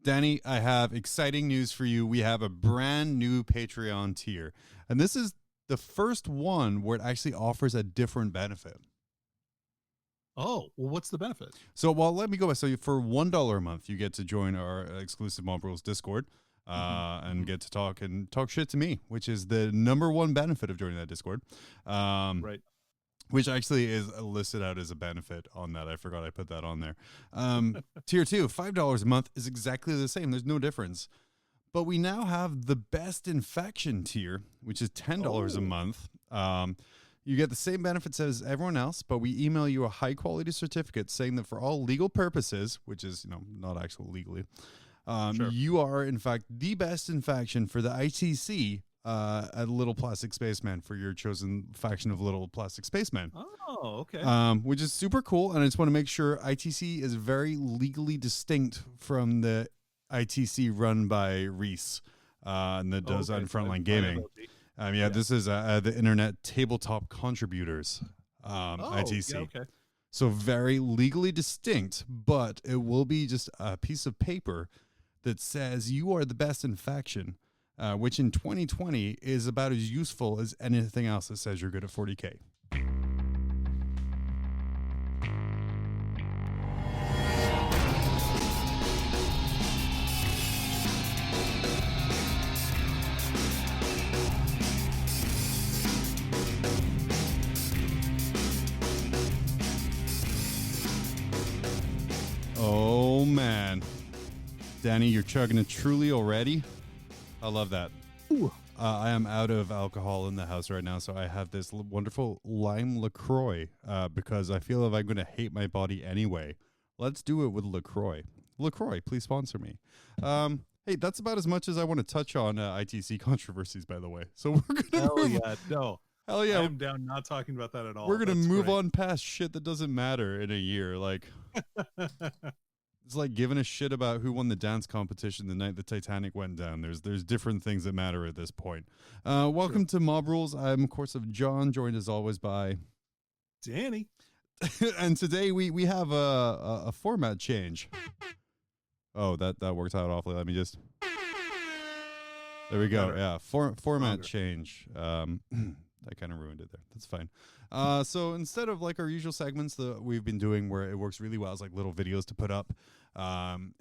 Danny, I have exciting news for you. We have a brand new Patreon tier, and this is the first one where it actually offers a different benefit. Oh, well, what's the benefit? So, well, let me go back. So, for $1 a month, you get to join our exclusive Mob Rules Discord and get to talk shit to me, which is the number one benefit of joining that Discord. Right. Which actually is listed out as a benefit on that. I forgot I put that on there. Tier 2, $5 a month is exactly the same. There's no difference. But we now have the Best in Faction tier, which is $10 a month. You get the same benefits as everyone else, but we email you a high-quality certificate saying that for all legal purposes, which is, not actual legally, you are, in fact, the Best in Faction for the ITC a Little Plastic Spaceman for your chosen faction of Little Plastic Spaceman. Oh, okay. Which is super cool, and I just want to make sure ITC is very legally distinct from the ITC run by Reese, and that does on Frontline Gaming. This is the Internet Tabletop Contributors ITC. Yeah, okay. So very legally distinct, but it will be just a piece of paper that says you are the best in faction. Which in 2020 is about as useful as anything else that says you're good at 40K. Oh, man. Danny, you're chugging a Truly already? I love that. I am out of alcohol in the house right now, so I have this wonderful lime LaCroix because I feel if I'm going to hate my body anyway. Let's do it with LaCroix. LaCroix, please sponsor me. Hey, that's about as much as I want to touch on ITC controversies, by the way. So we're going to Hell yeah. I'm down not talking about that at all. We're going to move on past shit that doesn't matter in a year. Like... It's like giving a shit about who won the dance competition the night the Titanic went down. There's different things that matter at this point. Welcome to Mob Rules. I'm, of course, of John, joined as always by... Danny. And today we have a format change. Oh, that worked out awfully. Let me just... There we go. Yeah, format change. That kind of ruined it there. That's fine. So instead of like our usual segments that we've been doing where it works really well as like little videos to put up on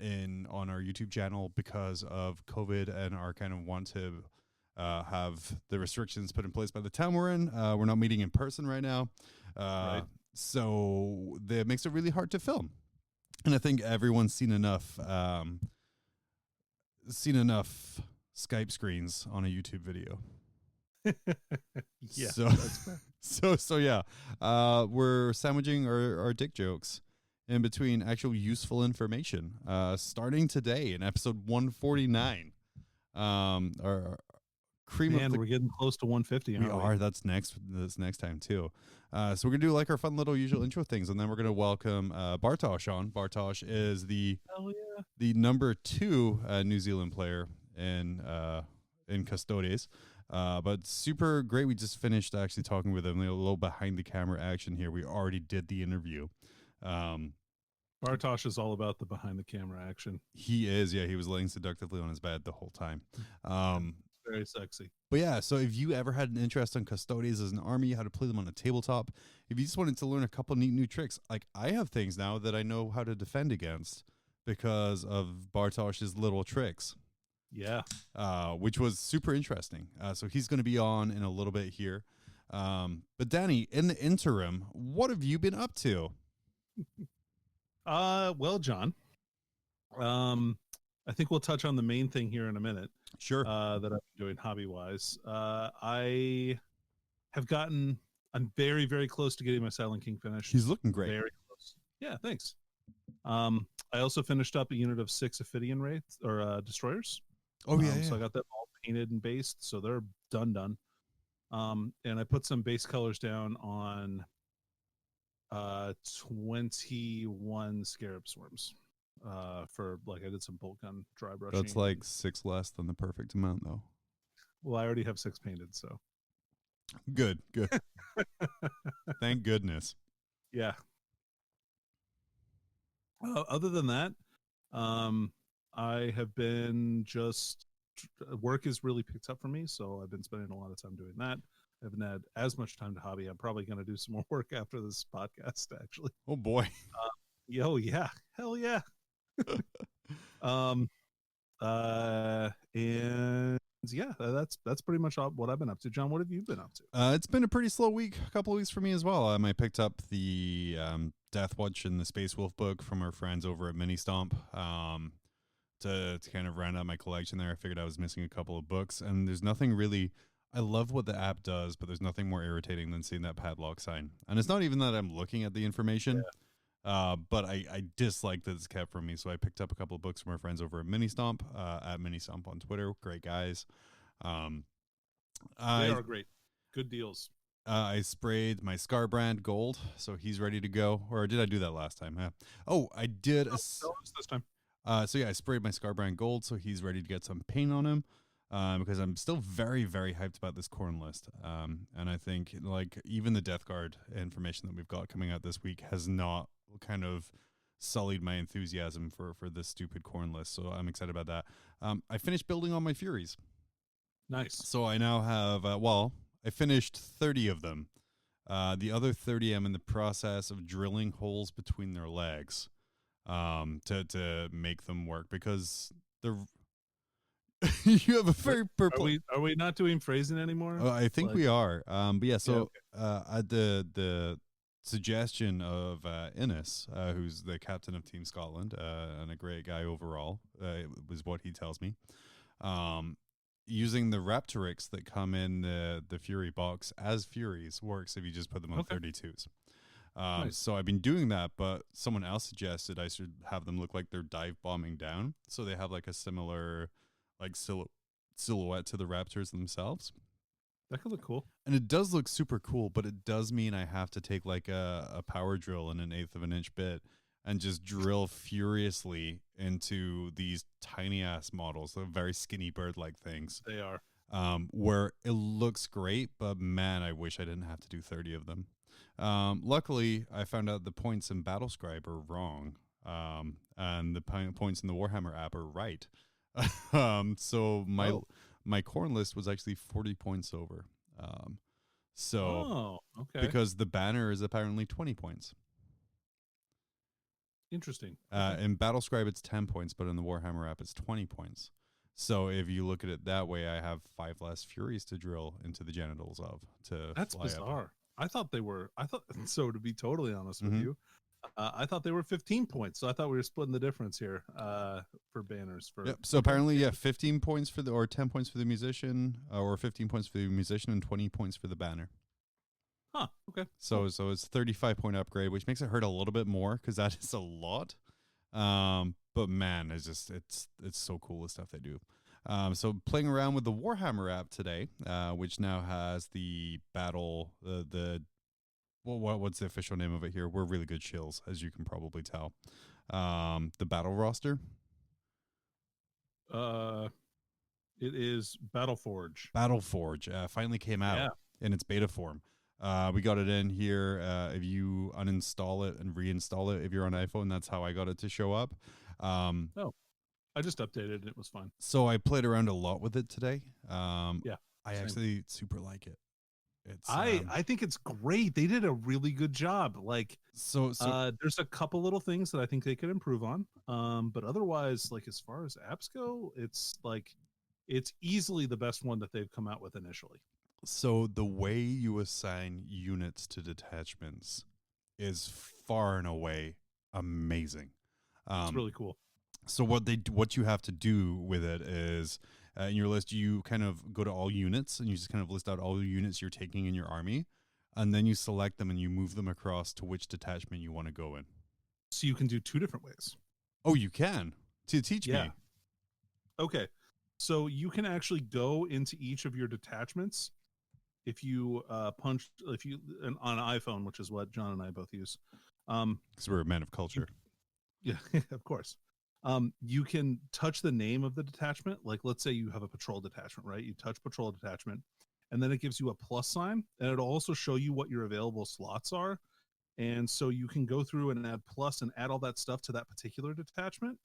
our YouTube channel because of COVID and our kind of want to have the restrictions put in place by the town we're in. We're not meeting in person right now. So that makes it really hard to film. And I think everyone's seen enough Skype screens on a YouTube video. Yeah. So yeah, we're sandwiching our dick jokes in between actual useful information. Starting today in episode 149. Our cream of the... we're getting close to 150. We are. That's next time too. So we're gonna do like our fun little usual intro things, and then we're gonna welcome Bartosh on. Bartosh is the number 2 New Zealand player in Custodes. But super great. We just finished actually talking with him. A little behind the camera action here. We already did the interview. Bartosh is all about the behind the camera action. He is. Yeah, he was laying seductively on his bed the whole time. Very sexy. But yeah, so if you ever had an interest in Custodes as an army, how to play them on a tabletop, if you just wanted to learn a couple neat new tricks, like I have things now that I know how to defend against because of Bartosh's little tricks. Yeah. Which was super interesting. So he's going to be on in a little bit here. But Danny, in the interim, what have you been up to? Well, John, I think we'll touch on the main thing here in a minute. Sure. That I've been doing hobby-wise. I'm very, very close to getting my Silent King finished. He's looking great. Very close. Yeah, thanks. I also finished up a unit of 6 Ophidian Wraiths, or Destroyers. Oh, yeah. So I got them all painted and based, so they're done. And I put some base colors down on 21 Scarab Swarms. For like I did some bolt gun dry brushing. That's like 6 less than the perfect amount, though. Well, I already have 6 painted, so good. Thank goodness. Yeah. Other than that, I have been just work has really picked up for me, so I've been spending a lot of time doing that. I haven't had as much time to hobby. I'm probably going to do some more work after this podcast, actually. Oh boy. Yeah, hell yeah. um, and yeah, that's pretty much all what I've been up to. John, what have you been up to? It's been a pretty slow week, a couple of weeks for me as well. I picked up the Death Watch and the Space Wolf book from our friends over at Mini Stomp. To kind of round out my collection there. I figured I was missing a couple of books, and there's nothing really. I love what the app does, but there's nothing more irritating than seeing that padlock sign. And it's not even that I'm looking at the information, but I dislike that it's kept from me. So I picked up a couple of books from our friends over at Mini Stomp on Twitter. Great guys. They are great. Good deals. I sprayed my Scarbrand gold, so he's ready to go. Or did I do that last time? Yeah. Oh, I did. This time. So yeah, I sprayed my Scarbrand gold, so he's ready to get some paint on him. Because I'm still very, very hyped about this corn list. And I think like even the Death Guard information that we've got coming out this week has not kind of sullied my enthusiasm for this stupid corn list. So I'm excited about that. I finished building on my Furies. Nice. So I now have, I finished 30 of them. The other 30 I'm in the process of drilling holes between their legs to make them work because they're you have a very purple. Are we not doing phrasing anymore? I think we are. But yeah, so the suggestion of Innes, who's the captain of Team Scotland and a great guy overall, was what he tells me. Using the Raptorix that come in the Fury box as Furies works if you just put them on 32s. Nice. So I've been doing that, but someone else suggested I should have them look like they're dive bombing down, so they have like a similar like silhouette to the Raptors themselves. That could look cool. And it does look super cool, but it does mean I have to take like a power drill and an 1/8 of an inch bit and just drill furiously into these tiny ass models, the very skinny bird like things. They are. Where it looks great, but man, I wish I didn't have to do 30 of them. Luckily, I found out the points in Battlescribe are wrong, and the points in the Warhammer app are right. So my corn list was actually 40 points over. Because the banner is apparently 20 points. Interesting. In Battlescribe, it's 10 points, but in the Warhammer app, it's 20 points. So if you look at it that way, I have 5 less Furies to drill into the genitals of to. That's fly bizarre. Up. I thought so. To be totally honest with you, I thought they were 15 points. So I thought we were splitting the difference here for banners. So apparently, 15 points or 10 points for the musician, or 15 points for the musician and 20 points for the banner. Huh. Okay. So it's 35-point upgrade, which makes it hurt a little bit more because that is a lot. But man, it's so cool the stuff they do. So playing around with the Warhammer app today, which now has the battle, what's the official name of it here? We're really good shills, as you can probably tell. The battle roster. It is Battleforge. Battleforge finally came out in its beta form. We got it in here. If you uninstall it and reinstall it, if you're on iPhone, that's how I got it to show up. I just updated it. It was fun. So I played around a lot with it today. I actually super like it. I think it's great. They did a really good job. Like there's a couple little things that I think they could improve on. But otherwise, like as far as apps go, it's easily the best one that they've come out with initially. So the way you assign units to detachments is far and away amazing. It's really cool. So what you have to do with it is in your list, you kind of go to all units and you just kind of list out all the units you're taking in your army, and then you select them and you move them across to which detachment you want to go in. So you can do 2 different ways. Oh, you can? To teach me. Okay. So you can actually go into each of your detachments. If you on an iPhone, which is what John and I both use. Because we're a man of culture. Yeah, of course. You can touch the name of the detachment. Like, let's say you have a patrol detachment, right? You touch patrol detachment, and then it gives you a plus sign, and it'll also show you what your available slots are. And so you can go through and add plus and add all that stuff to that particular detachment.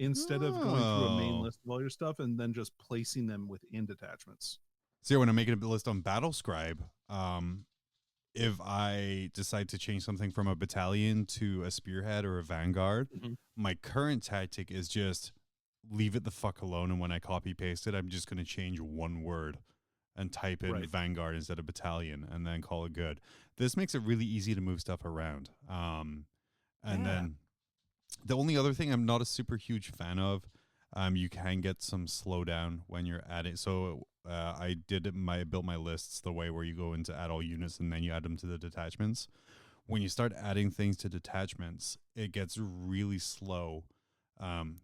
instead of going through a main list of all your stuff and then just placing them within detachments. So when I'm making a list on Battlescribe, if I decide to change something from a battalion to a spearhead or a vanguard, my current tactic is just leave it the fuck alone. And when I copy paste it, I'm just going to change one word and type in vanguard instead of battalion and then call it good. This makes it really easy to move stuff around. Then the only other thing I'm not a super huge fan of, you can get some slowdown when you're adding. So I built my lists the way where you go into add all units and then you add them to the detachments. When you start adding things to detachments, it gets really slow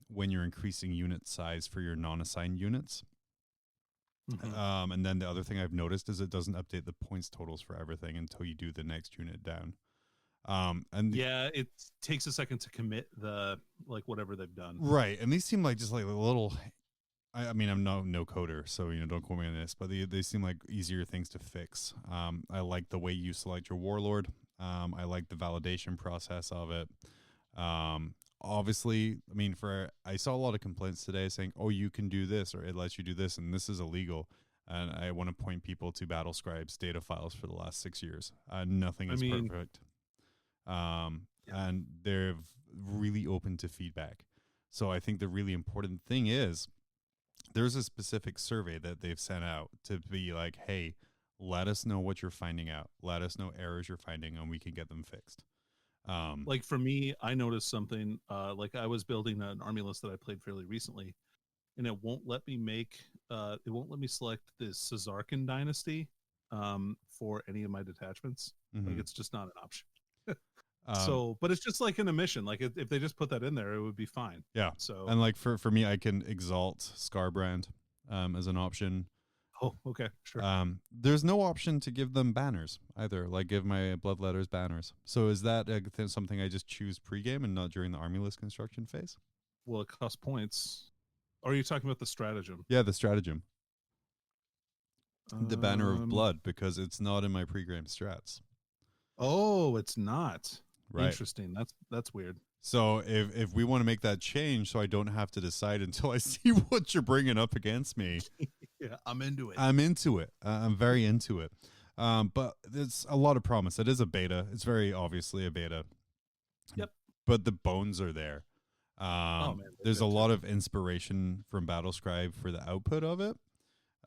when you're increasing unit size for your non-assigned units. And then the other thing I've noticed is it doesn't update the points totals for everything until you do the next unit down. It takes a second to commit the whatever they've done. Right, and these seem like just like a little. I mean, I'm no coder, so don't quote me on this, but they seem like easier things to fix. I like the way you select your warlord. I like the validation process of it. Obviously, I mean, I saw a lot of complaints today saying, "Oh, you can do this, or it lets you do this, and this is illegal." And I want to point people to Battlescribe's data files for the last 6 years. Nothing is perfect. And they're really open to feedback. So I think the really important thing is there's a specific survey that they've sent out to be like, hey, let us know what you're finding out. Let us know errors you're finding and we can get them fixed. Like for me, I noticed something, like I was building an army list that I played fairly recently, and it won't let me select the Caesarcan dynasty for any of my detachments. Like it's just not an option. But it's just like in a mission. Like if they just put that in there, it would be fine. Yeah. So and like for me, I can exalt Scarbrand as an option. Oh, okay, sure. There's no option to give them banners either. Like give my bloodletters banners. So is that something I just choose pregame and not during the army list construction phase? Well, it costs points. Or are you talking about the stratagem? Yeah, the stratagem. The banner of blood, because it's not in my pregame strats. Oh, it's not. Right. Interesting. That's weird. So if we want to make that change so I don't have to decide until I see what you're bringing up against me. Yeah, I'm into it. I'm very into it. But there's a lot of promise. It is a beta. It's very obviously a beta. Yep. But the bones are there. There's a lot of inspiration from Battlescribe for the output of it.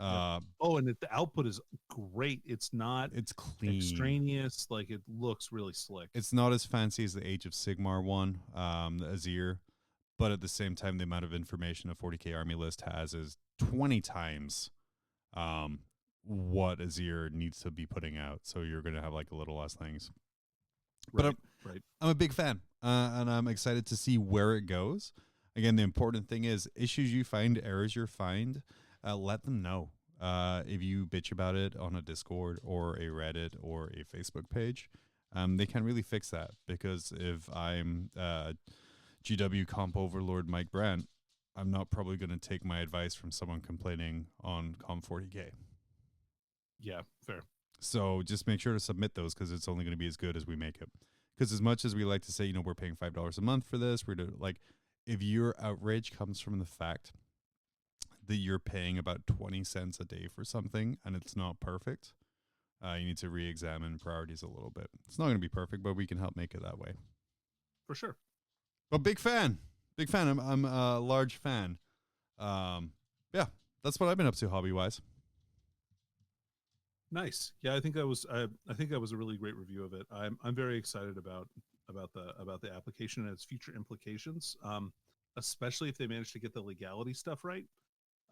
And the output is great. It's clean, extraneous. Like it looks really slick. It's not as fancy as the Age of Sigmar one, the Azir, but at the same time, the amount of information a 40k army list has is 20 times what Azir needs to be putting out. So you're going to have like a little less things. Right, but I'm a big fan, and I'm excited to see where it goes. Again, the important thing is issues you find, errors you find. Let them know. If you bitch about it on a Discord or a Reddit or a Facebook page, they can really fix that. Because if I'm GW Comp Overlord Mike Brandt, I'm not probably going to take my advice from someone complaining on Comp 40K. Yeah, fair. So just make sure to submit those because it's only going to be as good as we make it. Because as much as we like to say, we're paying $5 a month for this, we're doing, like, if your outrage comes from the fact that you're paying about 20 cents a day for something and it's not perfect, you need to re-examine priorities a little bit. It's not going to be perfect, but we can help make it that way. For sure. But big fan. I'm a large fan. Yeah, that's what I've been up to hobby-wise. Nice. Yeah, I think that was a really great review of it. I'm very excited about the application and its future implications, especially if they manage to get the legality stuff right.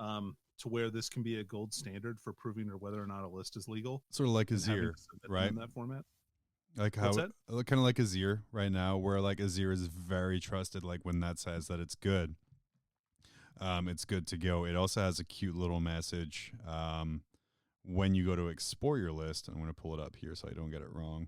To where this can be a gold standard for proving whether or not a list is legal. Sort of like Azir, right? In that format. Like how kind of like Azir right now, where like Azir is very trusted. Like when that says that it's good, it's good to go. It also has a cute little message when you go to explore your list. I'm going to pull it up here so I don't get it wrong.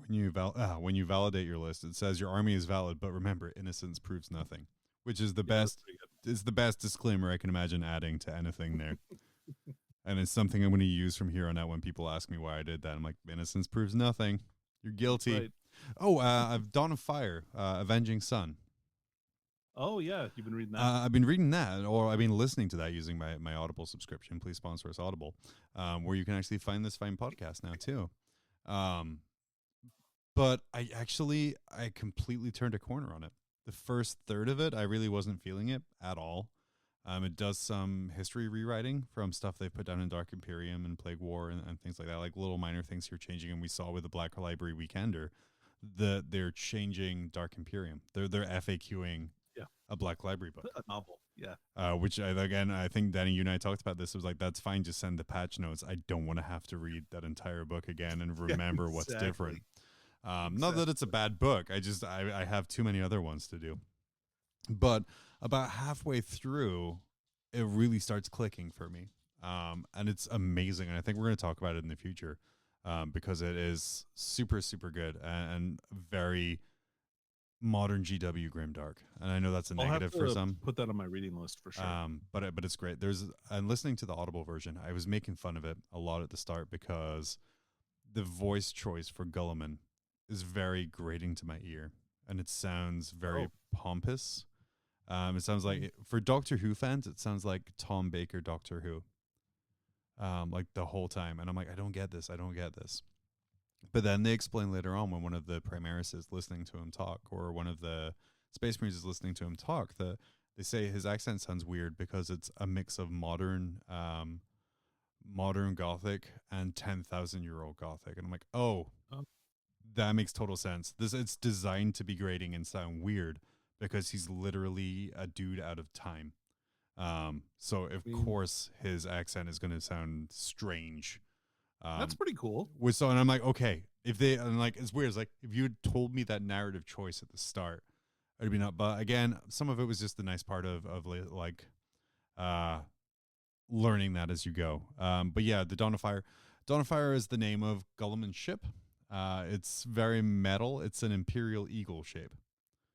When you validate your list, it says your army is valid, but remember, innocence proves nothing, which is the best. Is the best disclaimer I can imagine adding to anything there. And it's something I'm going to use from here on out when people ask me why I did that. I'm like, innocence proves nothing. You're guilty. Right. Oh, I've Dawn of Fire, Avenging Sun. Oh yeah, you've been reading that. I've been reading that, or I've been listening to that using my Audible subscription. Please sponsor us, Audible, where you can actually find this fine podcast now too. But I completely turned a corner on it. The first third of it, I really wasn't feeling it at all. It does some history rewriting from stuff they put down in Dark Imperium and Plague War and things like that, like little minor things here changing. And we saw with the Black Library Weekender, they're changing Dark Imperium. They're FAQing a Black Library book, a novel, yeah. Which I think Danny, you and I talked about this. It was like, that's fine, just send the patch notes. I don't want to have to read that entire book again and remember what's different. Not that it's a bad book. I have too many other ones to do. But about halfway through, it really starts clicking for me. And it's amazing. And I think we're going to talk about it in the future because it is super, super good and very modern GW grimdark. And I know that's a negative for some. Put that on my reading list for sure. But it's great. I'm listening to the Audible version. I was making fun of it a lot at the start because the voice choice for Gulliman is very grating to my ear, and it sounds very pompous. It sounds like, for Doctor Who fans, it sounds like Tom Baker Doctor Who, like the whole time. And I'm like, I don't get this. But then they explain later on, when one of the Primaris is listening to him talk, or one of the Space Marines is listening to him talk, that they say his accent sounds weird because it's a mix of modern Gothic and 10,000-year-old Gothic. And I'm like, that makes total sense. It's designed to be grating and sound weird because he's literally a dude out of time. So of course his accent is going to sound strange. That's pretty cool. And I'm like, okay, it's weird. It's like, if you had told me that narrative choice at the start, I'd be not. But again, some of it was just the nice part of learning that as you go. But yeah, the Dawn of Fire. Dawn of Fire is the name of Gulliman's ship. It's very metal. It's an Imperial Eagle shape.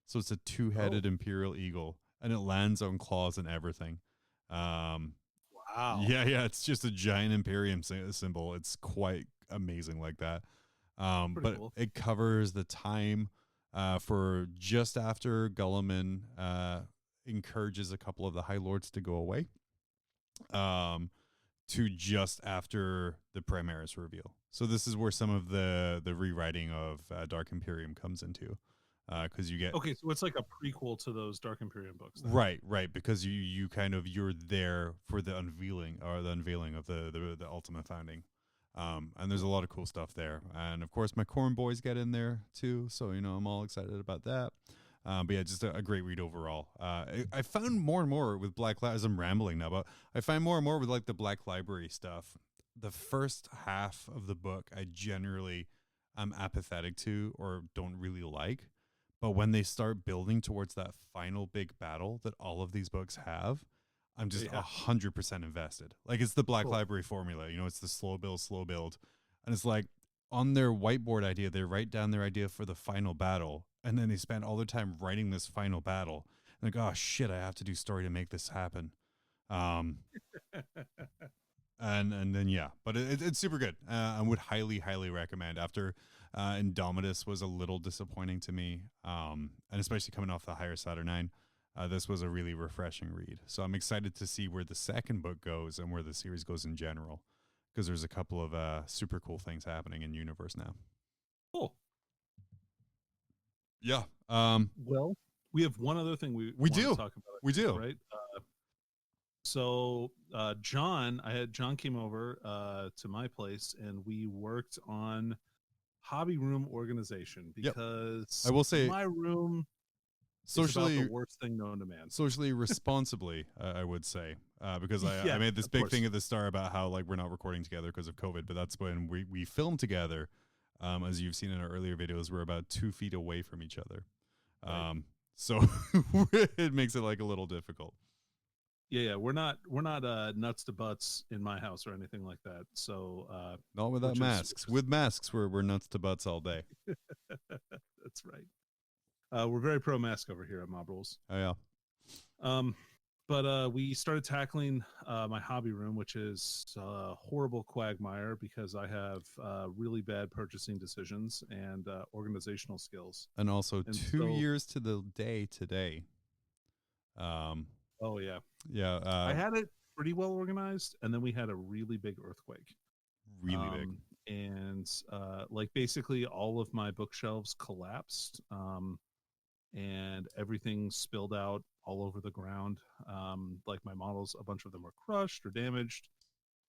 So it's a two-headed Imperial Eagle, and it lands on claws and everything. Wow. Yeah. It's just a giant Imperium symbol. It's quite amazing like that. But cool. It covers the time for just after Gulliman encourages a couple of the High Lords to go away, to just after the Primaris reveal. So this is where some of the rewriting of Dark Imperium comes into, because you get so it's like a prequel to those Dark Imperium books, then. right, because you're there for the unveiling of the Ultima Founding, and there's a lot of cool stuff there, and of course my Corn boys get in there too, so I'm all excited about that. But yeah, just a great read overall. I found more and more with Black Library, as I'm rambling now, but I find more and more with like the Black Library stuff. The first half of the book, I generally am apathetic to or don't really like. But when they start building towards that final big battle that all of these books have, I'm just 100% invested. Like, it's the Black Library formula. It's the slow build. And it's like, on their whiteboard idea, they write down their idea for the final battle. And then they spend all their time writing this final battle. And like, oh shit, I have to do story to make this happen. And then but it's super good. I would highly recommend. After Indomitus was a little disappointing to me, and especially coming off the Higher Saturnine, this was a really refreshing read. So I'm excited to see where the second book goes and where the series goes in general, because there's a couple of super cool things happening in universe now. Cool. Yeah. Well, we have one other thing we do talk about. We do, right? So John came over to my place, and we worked on hobby room organization, because I will say my room socially is about the worst thing known to man. Socially responsibly, I would say, because I made this big thing at the start about how like we're not recording together because of COVID, but that's when we filmed together. As you've seen in our earlier videos, we're about 2 feet away from each other. Right. So it makes it like a little difficult. Yeah, we're not nuts to butts in my house or anything like that. So not without masks. With masks, we're nuts to butts all day. That's right. We're very pro mask over here at Mob Rules. Oh yeah. But we started tackling my hobby room, which is a horrible quagmire because I have really bad purchasing decisions and organizational skills. And also 2 years to the day today. Oh yeah. Yeah. I had it pretty well organized, and then we had a really big earthquake. Really big. And like basically all of my bookshelves collapsed. And everything spilled out all over the ground. Like my models, a bunch of them were crushed or damaged.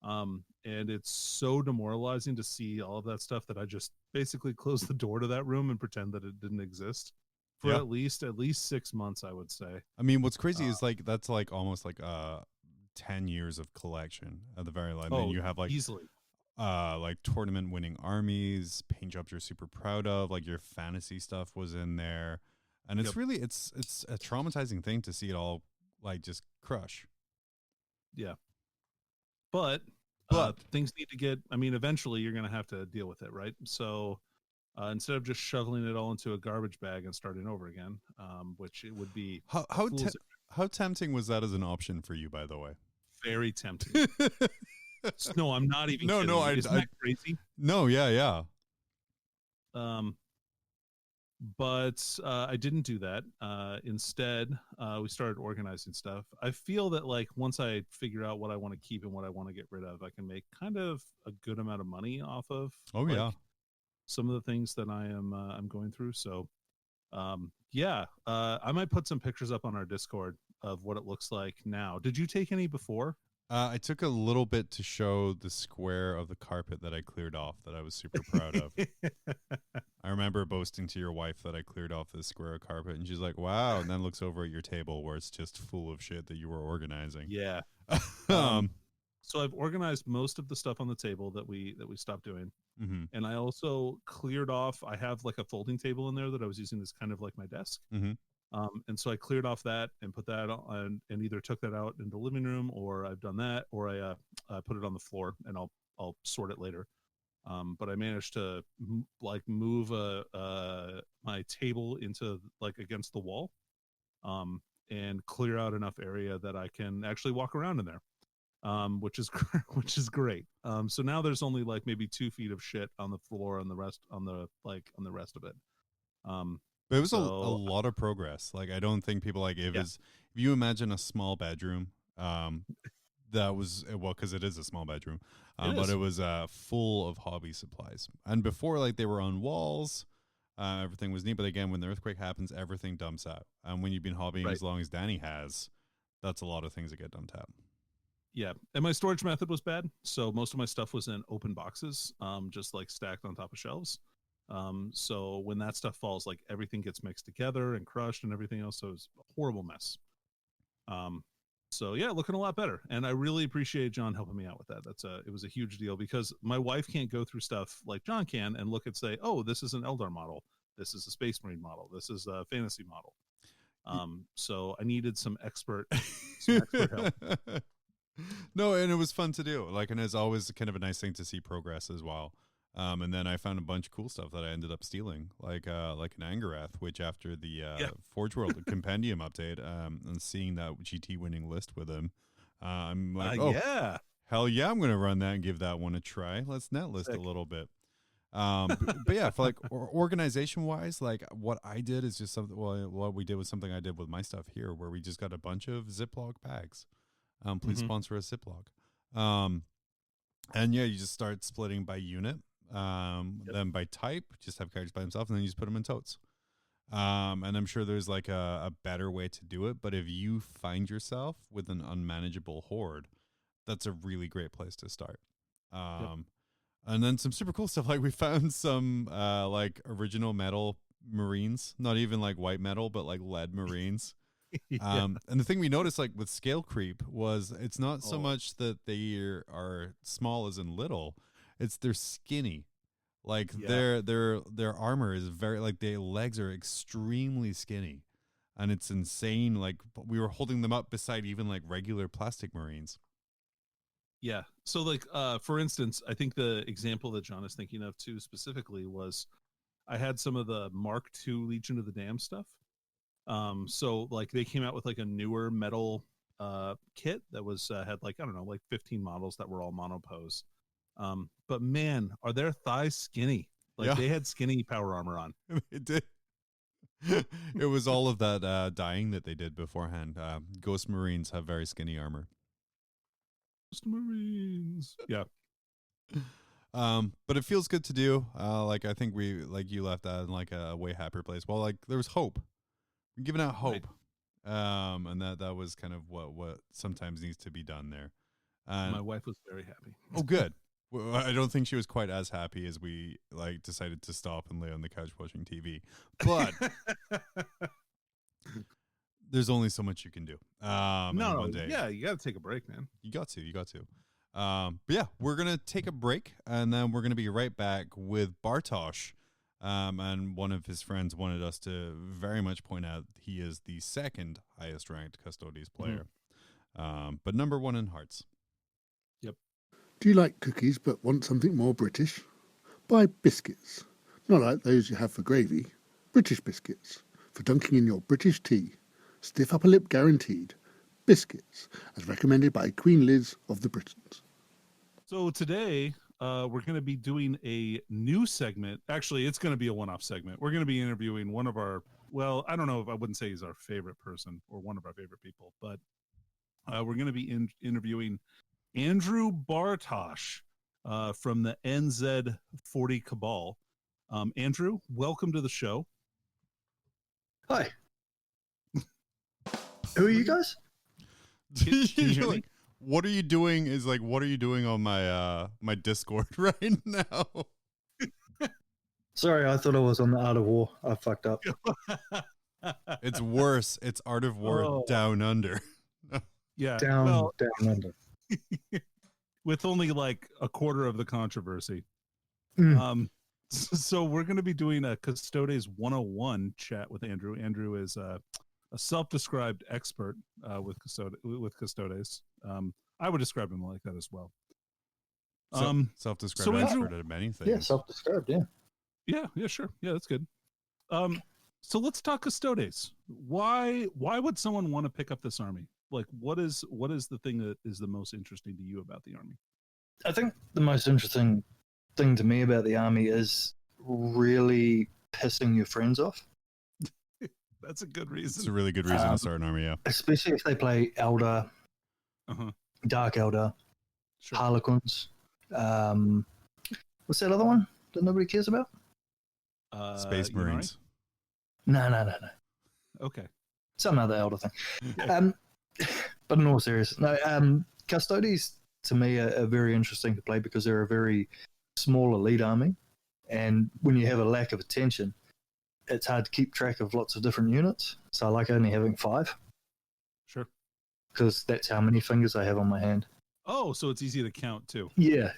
And it's so demoralizing to see all of that stuff that I just basically closed the door to that room and pretend that it didn't exist for at least 6 months, I would say. I mean, what's crazy is like that's like almost like 10 years of collection at the very least. And you have like easily like tournament winning armies, paint jobs you're super proud of, like your fantasy stuff was in there. And it's really it's a traumatizing thing to see it all like just crush. Yeah. But things need to get, I mean, eventually you're going to have to deal with it, right? So instead of just shoveling it all into a garbage bag and starting over again, which it would be. How tempting was that as an option for you, by the way? Very tempting. No, I'm not even kidding. No, Isn't that crazy? No, yeah. But I didn't do that. Instead, we started organizing stuff. I feel that like once I figure out what I want to keep and what I want to get rid of, I can make kind of a good amount of money off of. Some of the things that I'm going through. So, I might put some pictures up on our Discord of what it looks like now. Did you take any before? I took a little bit to show the square of the carpet that I cleared off that I was super proud of. I remember boasting to your wife that I cleared off this square of carpet, and she's like, wow, and then looks over at your table where it's just full of shit that you were organizing. Yeah. So I've organized most of the stuff on the table that we stopped doing. Mm-hmm. And I also cleared off, I have like a folding table in there that I was using as kind of like my desk. Mm-hmm. And so I cleared off that and put that on and either took that out in the living room, or I've done that, or I put it on the floor, and I'll sort it later. But I managed to move my table into like against the wall, and clear out enough area that I can actually walk around in there, which is great. So now there's only like maybe 2 feet of shit on the floor, and the rest on the rest of it. But it was a lot of progress. Like, I don't think people like if you imagine a small bedroom, that was, well, because it is a small bedroom, but it was full of hobby supplies. And before, like, they were on walls, everything was neat. But again, when the earthquake happens, everything dumps out. And when you've been hobbying as long as Danny has, that's a lot of things that get dumped out. Yeah, and my storage method was bad, so most of my stuff was in open boxes, just like stacked on top of shelves. So when that stuff falls, like everything gets mixed together and crushed and everything else. So it's a horrible mess. So yeah, looking a lot better. And I really appreciate John helping me out with that. It was a huge deal because my wife can't go through stuff like John can and look and say, oh, this is an Eldar model. This is a Space Marine model. This is a fantasy model. So I needed some expert help. No, and it was fun to do. Like, and it's always kind of a nice thing to see progress as well. And then I found a bunch of cool stuff that I ended up stealing, like an Angarath, which after the Forge World Compendium update, and seeing that GT winning list with him, I'm like, hell yeah, I'm going to run that and give that one a try. Let's net list a little bit. But yeah, for like organization wise, like what I did is just something. Well, what we did was something I did with my stuff here, where we just got a bunch of Ziploc bags. Please sponsor a Ziploc. And yeah, you just start splitting by unit. Then by type, just have characters by themselves, and then you just put them in totes. And I'm sure there's like a better way to do it, but if you find yourself with an unmanageable horde, that's a really great place to start. And then some super cool stuff, like we found some like original metal Marines, not even like white metal, but like lead Marines. And the thing we noticed, like with scale creep, was it's not so much that they are small as in little, it's they're skinny. Like their armor is very, like their legs are extremely skinny, and it's insane. Like we were holding them up beside even like regular plastic Marines. Yeah. So like for instance, I think the example that John is thinking of too specifically was I had some of the Mark II Legion of the Damned stuff. So like they came out with like a newer metal kit that was had like, I don't know, like 15 models that were all monopose. But man, are their thighs skinny? Like they had skinny power armor on. It did. It was all of that dyeing that they did beforehand. Ghost Marines have very skinny armor. Ghost Marines. Yeah. But it feels good to do. Like I think you left that in like a way happier place. Well, like there was hope. We're giving out hope. Right. And that was kind of what sometimes needs to be done there. My wife was very happy. Oh, good. Well, I don't think she was quite as happy as we like decided to stop and lay on the couch watching TV. But there's only so much you can do. One day. Yeah, you got to take a break, man. You got to. But yeah, we're gonna take a break, and then we're gonna be right back with Bartosh. And one of his friends wanted us to very much point out he is the second highest ranked Custodes player, but number one in hearts. Yep. Do you like cookies but want something more British? Buy biscuits. Not like those you have for gravy. British biscuits. For dunking in your British tea. Stiff upper lip guaranteed. Biscuits, as recommended by Queen Liz of the Britons. So today, we're going to be doing a new segment. Actually, it's going to be a one-off segment. We're going to be interviewing one of our, well, I don't know if I wouldn't say he's our favorite person or one of our favorite people, but we're going to be interviewing Andrew Bartosh from the NZ40 Cabal. Andrew, welcome to the show. Hi. Who are you guys? Can you hear me? What are you doing is like, what are you doing on my my Discord right now? Sorry, I thought I was on the Art of War. I fucked up. It's worse. It's Art of War Down Under. Yeah. Down under. With only like a quarter of the controversy. So we're going to be doing a Custodes 101 chat with Andrew. Andrew is a self-described expert with Custodes. I would describe him like that as well. Self-described expert at many things. Yeah, self-described, Yeah, sure. Yeah, that's good. So let's talk Custodes. Why would someone want to pick up this army? Like, what is the thing that is the most interesting to you about the army? I think the most interesting thing to me about the army is really pissing your friends off. That's a good reason. It's a really good reason to start an army, yeah. Especially if they play Elder, Dark Elder, sure. Harlequins. What's that other one that nobody cares about? Space Marines. No. Okay. Some other Elder thing. But in all seriousness, Custodes to me are very interesting to play because they're a very small elite army, and when you have a lack of attention, it's hard to keep track of lots of different units. So I like only having 5. Sure. Because that's how many fingers I have on my hand. Oh, so it's easy to count too. Yeah.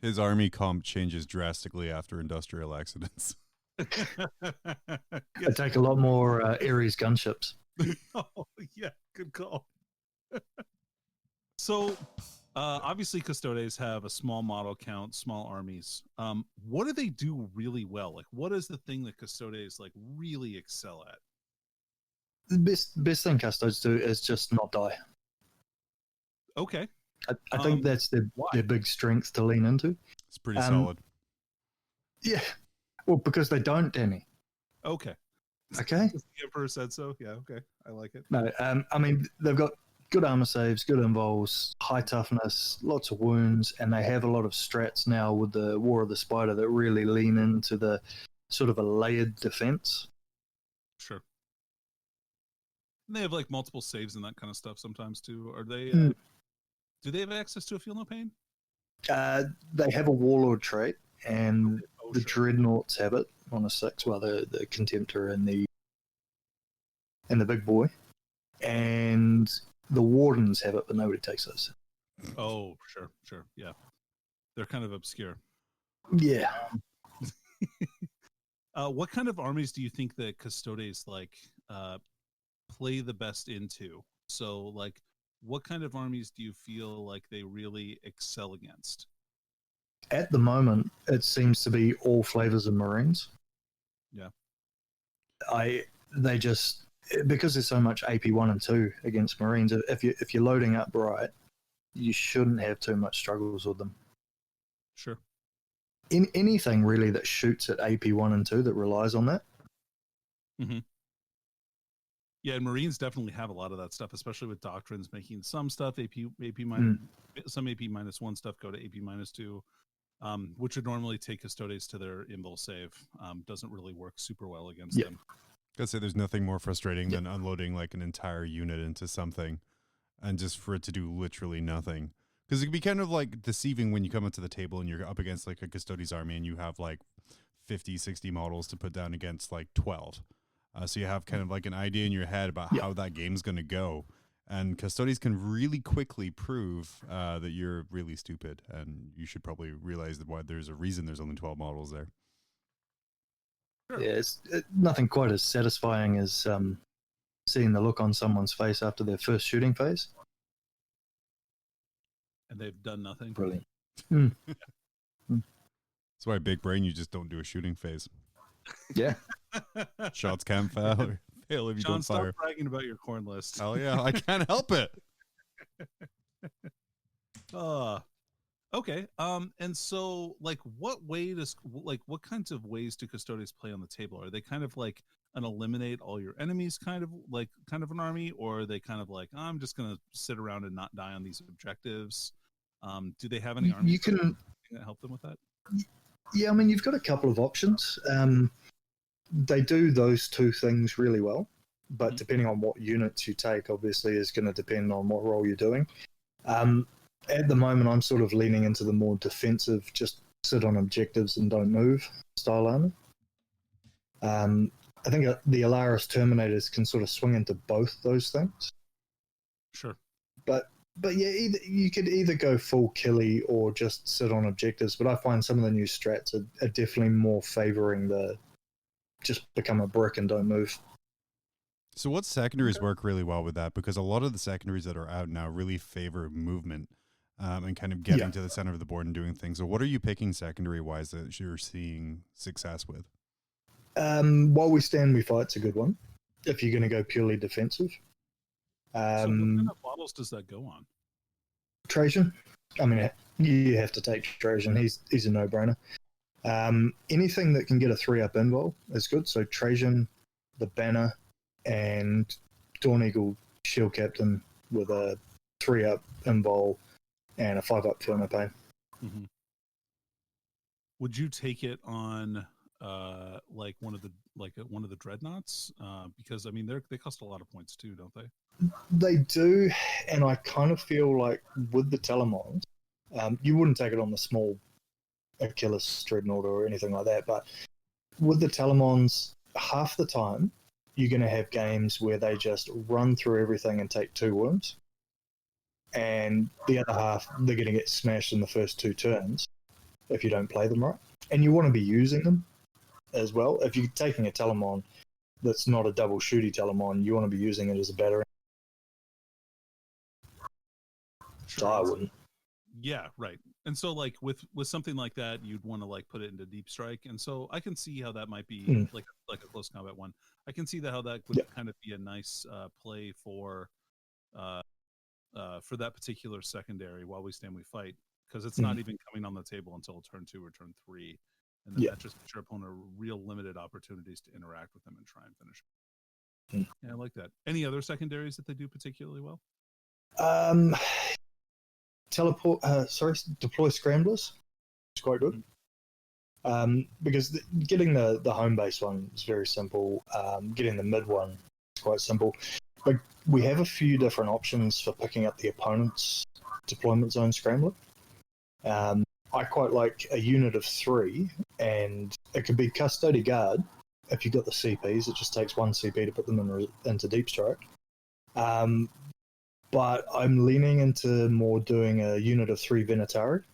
His army comp changes drastically after industrial accidents. I take a lot more Ares gunships. Oh, yeah, good call. So, obviously, Custodes have a small model count, small armies. What do they do really well? Like, what is the thing that Custodes like really excel at? The best thing Custodes do is just not die. Okay. I think that's their big strength to lean into. It's pretty solid. Yeah. Well, because they don't, Danny. Okay. Okay. The Emperor said so. Yeah. Okay. I like it. No. I mean, they've got good armor saves, good involves, high toughness, lots of wounds, and they have a lot of strats now with the War of the Spider that really lean into the sort of a layered defense. Sure. And they have like multiple saves and that kind of stuff sometimes too. Are they? Do they have access to a Feel No Pain? They have a Warlord trait, and the Dreadnoughts have it on a 6. Well, the Contemptor and the Big Boy, and the Wardens have it, but nobody takes those. Oh, sure, yeah, they're kind of obscure. Yeah. What kind of armies do you think that Custodes like play the best into? So, like, what kind of armies do you feel like they really excel against? At the moment, it seems to be all flavors of Marines. Yeah. They just because there's so much AP 1 and 2 against Marines, if you're loading up right, you shouldn't have too much struggles with them. Sure. In anything really that shoots at AP 1 and 2 that relies on that. Mm-hmm. Yeah, and Marines definitely have a lot of that stuff, especially with doctrines making some stuff AP minus some AP -1 stuff go to AP -2, which would normally take Custodes to their invul save. Doesn't really work super well against them. I'd say there's nothing more frustrating than unloading like an entire unit into something and just for it to do literally nothing. Because it can be kind of like deceiving when you come into the table and you're up against like a Custodes army and you have like 50, 60 models to put down against like 12. So you have kind of like an idea in your head about how that game's going to go. And Custodes can really quickly prove that you're really stupid. And you should probably realize that why there's a reason there's only 12 models there. Sure. Yeah, it's nothing quite as satisfying as seeing the look on someone's face after their first shooting phase. And they've done nothing. Brilliant. That's why big brain, you just don't do a shooting phase. Yeah. Shots can't fail if you don't fire. Stop bragging about your corn list. Hell yeah, I can't help it. Okay. And so like what kinds of ways do Custodes play on the table? Are they kind of like an eliminate all your enemies kind of an army, or are they kind of like, I'm just gonna sit around and not die on these objectives? Do they have any armies that help them with that? Yeah, I mean, you've got a couple of options. They do those two things really well, but depending on what units you take, obviously, is going to depend on what role you're doing. At the moment, I'm sort of leaning into the more defensive, just sit on objectives and don't move style army. I think the Alaris Terminators can sort of swing into both those things. Sure. But yeah, you could either go full killy or just sit on objectives. But I find some of the new strats are definitely more favoring the just become a brick and don't move. So what secondaries work really well with that? Because a lot of the secondaries that are out now really favor movement and kind of getting to the center of the board and doing things. So what are you picking secondary-wise that you're seeing success with? While we stand, we fight's a good one, if you're going to go purely defensive. So what kind of models does that go on? Trajan. I mean, you have to take Trajan. He's a no-brainer. Anything that can get a 3-up invul is good. So Trajan, the Banner, and Dawn Eagle Shield Captain with a 3-up invul and a 5-up Feel No Pain. Mm-hmm. Would you take it on like one of the dreadnoughts? Because I mean they cost a lot of points too, don't they? They do, and I kind of feel like with the Telemons, you wouldn't take it on the small Achilles Dreadnought or anything like that, but with the Telemons, half the time you're going to have games where they just run through everything and take 2 wounds, and the other half they're going to get smashed in the first 2 turns if you don't play them right. And you want to be using them as well. If you're taking a Telemon that's not a double shooty Telemon, you want to be using it as a battery. Sure. So I wouldn't. Yeah, right. And so like with something like that, you'd want to like put it into deep strike. And so I can see how that might be like a close combat one. I can see how that would kind of be a nice play for that particular secondary while we stand we fight, because it's not even coming on the table until turn 2 or turn 3, and then that just gives your opponent real limited opportunities to interact with them and try and finish. Yeah, I like that. Any other secondaries that they do particularly well? Deploy Scramblers. It's quite good. Because getting the home base one is very simple. Getting the mid one is quite simple. But we have a few different options for picking up the opponent's deployment zone scrambler. I quite like a unit of 3, and it could be Custodian Guard. If you've got the CPs, it just takes 1 CP to put them into deep strike. But I'm leaning into more doing a unit of 3 Venatari.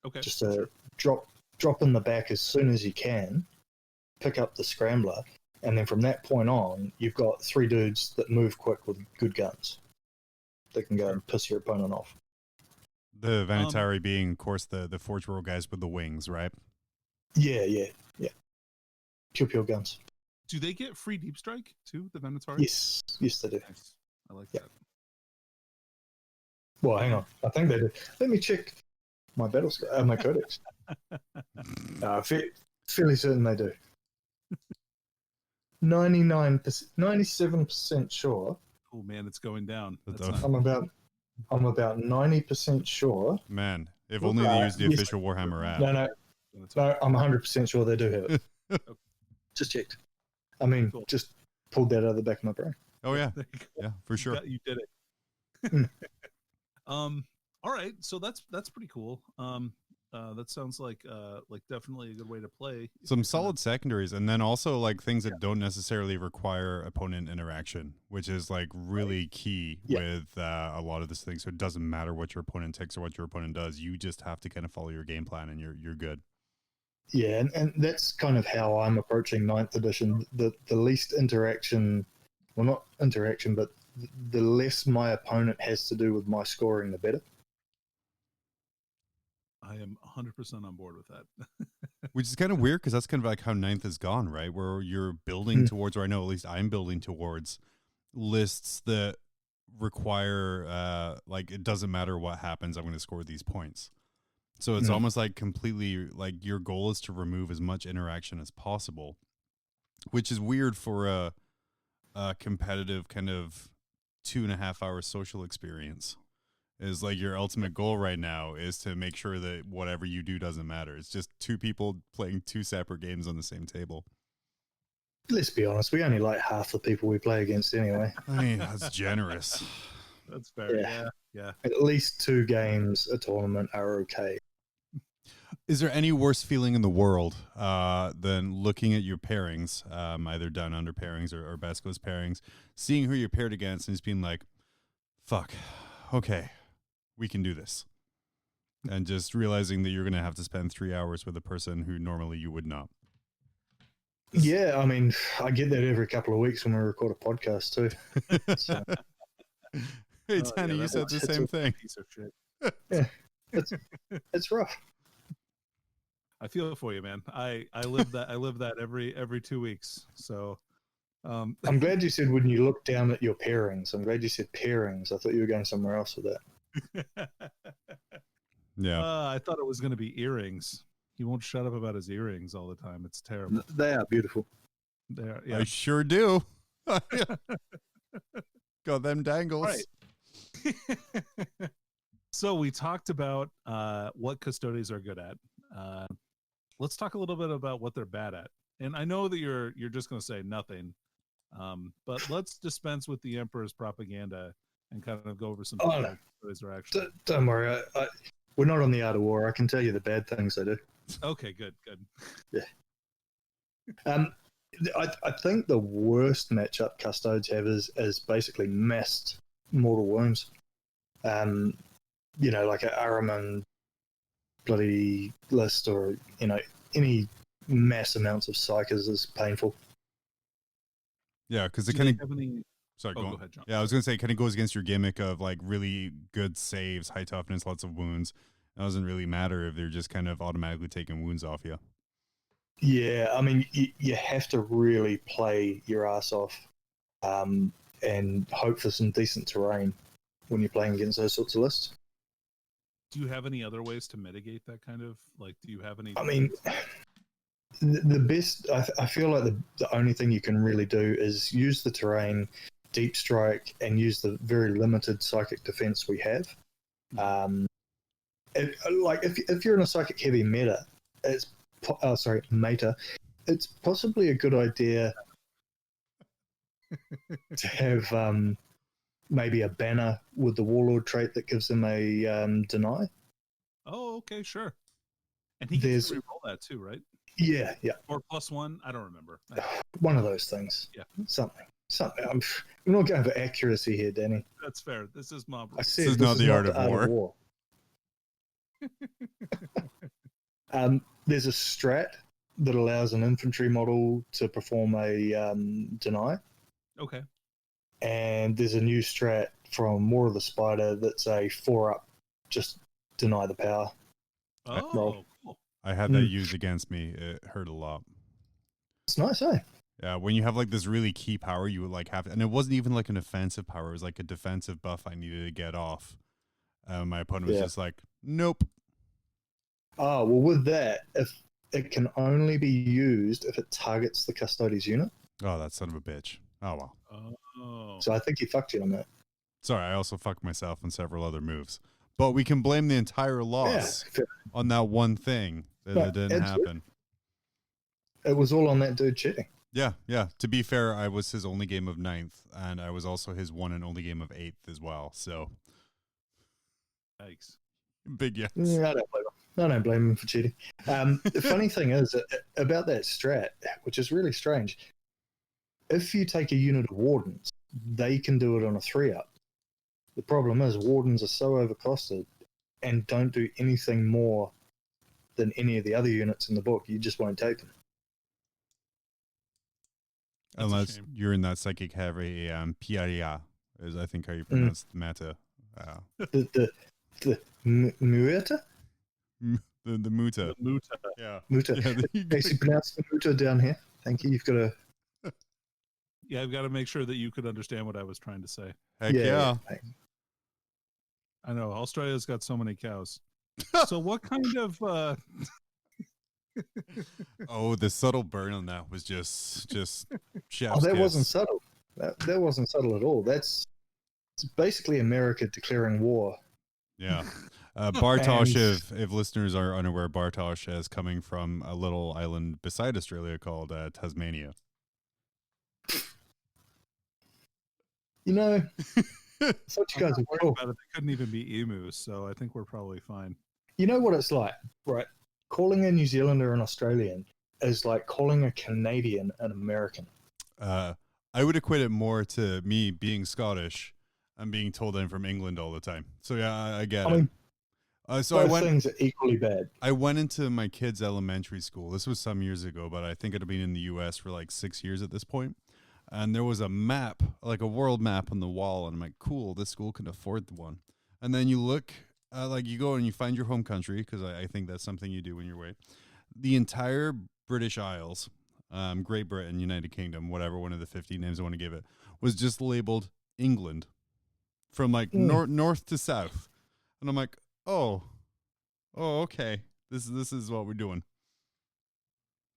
Okay. Just to drop in the back as soon as you can, pick up the scrambler, and then from that point on, you've got 3 dudes that move quick with good guns. They can go and piss your opponent off. The Venatari being, of course, the Forge World guys with the wings, right? Yeah. Pure guns. Do they get free deep strike too? The Venatori? Yes, they do. Nice. I like Yeah. that. Well, hang on. I think they do. Let me check my my codex. Fairly certain they do. 99%, 97% sure. Oh man, it's going down. I'm about 90% sure. Man, if only they used the official Warhammer app. No, I'm 100% sure they do have it. Okay. Just checked. I mean, just pulled that out of the back of my brain. Oh yeah, yeah, for sure. You did it. All right, so that's pretty cool. That sounds like definitely a good way to play. Some solid secondaries, and then also like things that don't necessarily require opponent interaction, which is like really key with a lot of this thing. So it doesn't matter what your opponent takes or what your opponent does. You just have to kind of follow your game plan, and you're good. Yeah, and that's kind of how I'm approaching 9th edition. The least interaction, well, not interaction, but the less my opponent has to do with my scoring, the better. I am 100% on board with that. Which is kind of weird because that's kind of like how 9th has gone, right? Where you're building towards, or I know at least I'm building towards lists that require, like, it doesn't matter what happens, I'm going to score these points. So it's almost like completely, like, your goal is to remove as much interaction as possible, which is weird for a competitive kind of 2.5 hour social experience. Is like your ultimate goal right now is to make sure that whatever you do doesn't matter. It's just two people playing two separate games on the same table. Let's be honest, we only like half the people we play against anyway. I mean, that's generous. That's fair. Yeah. At least 2 games a tournament are okay. Is there any worse feeling in the world than looking at your pairings, either down under pairings or Best Coast pairings, seeing who you're paired against and just being like, fuck, okay, we can do this. And just realizing that you're going to have to spend 3 hours with a person who normally you would not. Yeah, I mean, I get that every couple of weeks when we record a podcast too. So. Hey, Tanny, you said the same thing. Piece of shit. Yeah, it's rough. I feel for you, man. I live that every 2 weeks. So I'm glad you said when you look down at your pairings. I'm glad you said pairings. I thought you were going somewhere else with that. Yeah. I thought it was going to be earrings. He won't shut up about his earrings all the time. It's terrible. They are beautiful. They are, yeah. I sure do. Got them dangles. Right. So we talked about what Custodes are good at. Let's talk a little bit about what they're bad at. And I know that you're just going to say nothing, but let's dispense with the Emperor's propaganda and kind of go over some things that Custodes are actually. Don't worry. We're not on the Art of War. I can tell you the bad things they do. Okay, good. Yeah. I think the worst matchup Custodes have is basically massed mortal wounds. Like an Araman bloody list, or any mass amounts of psychers is painful. Yeah, because it kind of. Sorry, go ahead, John. Yeah, I was gonna say it kind of goes against your gimmick of like really good saves, high toughness, lots of wounds. It doesn't really matter if they're just kind of automatically taking wounds off you. Yeah, I mean, you have to really play your ass off and hope for some decent terrain when you're playing against those sorts of lists. Do you have any other ways to mitigate that kind of, like, do you have any? I mean, the best, I feel like the only thing you can really do is use the terrain, deep strike, and use the very limited psychic defense we have. If you're in a psychic heavy meta, it's possibly a good idea to have maybe a banner with the warlord trait that gives them a deny. Oh, okay, sure. And he gets to reroll that too, right? Yeah. Or +1, I don't remember. One of those things. Yeah. Something. I'm not going for accuracy here, Danny. That's fair. This is mob. This is not the art of war. There's a strat that allows an infantry model to perform a deny. Okay. And there's a new strat from War of the Spider that's a 4-up, just deny the power. Oh, cool. I had that used against me. It hurt a lot. It's nice, eh? Yeah, when you have like this really key power, you would like have, and it wasn't even like an offensive power; it was like a defensive buff I needed to get off. My opponent was just like, "Nope." Oh well, with that, if it can only be used if it targets the Custodes unit. Oh, that son of a bitch! Oh well. Oh. So I think he fucked you on that. Sorry, I also fucked myself on several other moves, but we can blame the entire loss on that one thing that didn't happen. It was all on that dude cheating. Yeah, yeah. To be fair, I was his only game of 9th, and I was also his one and only game of 8th as well. So, yikes. Big yes. I don't blame him for cheating. The funny thing is about that strat, which is really strange. If you take a unit of wardens, they can do it on a 3-up. The problem is wardens are so overcosted and don't do anything more than any of the other units in the book. You just won't take them. Unless you're in that psychic heavy Piaria, is I think how you pronounce the meta. The Muta? The Muta. Muta. Yeah. Muta. Yeah, Basically pronounce the Muta down here. Thank you. You've got to... Yeah, I've got to make sure that you could understand what I was trying to say. Heck yeah. I know. Australia's got so many cows. So what kind of... Oh, the subtle burn on that was just chef's Oh, that kiss. wasn't subtle. That wasn't subtle at all. It's basically America declaring war. Yeah. Bartosh, if listeners are unaware, Bartosh is coming from a little island beside Australia called Tasmania. You know, such guys are cool. About it. They couldn't even be emus, so I think we're probably fine. You know what it's like, right? Calling a New Zealander an Australian is like calling a Canadian an American. I would equate it more to me being Scottish and being told I'm from England all the time. So yeah, I get it. So both things are equally bad. I went into my kids' elementary school. This was some years ago, but I think it had been in the U.S. for like 6 years at this point. And there was a map, like a world map on the wall. And I'm like, cool, this school can afford one. And then you look, like you go and you find your home country, because I think that's something you do when you're away. The entire British Isles, Great Britain, United Kingdom, whatever one of the 50 names I want to give it, was just labeled England from like north to south. And I'm like, oh, okay. This is what we're doing.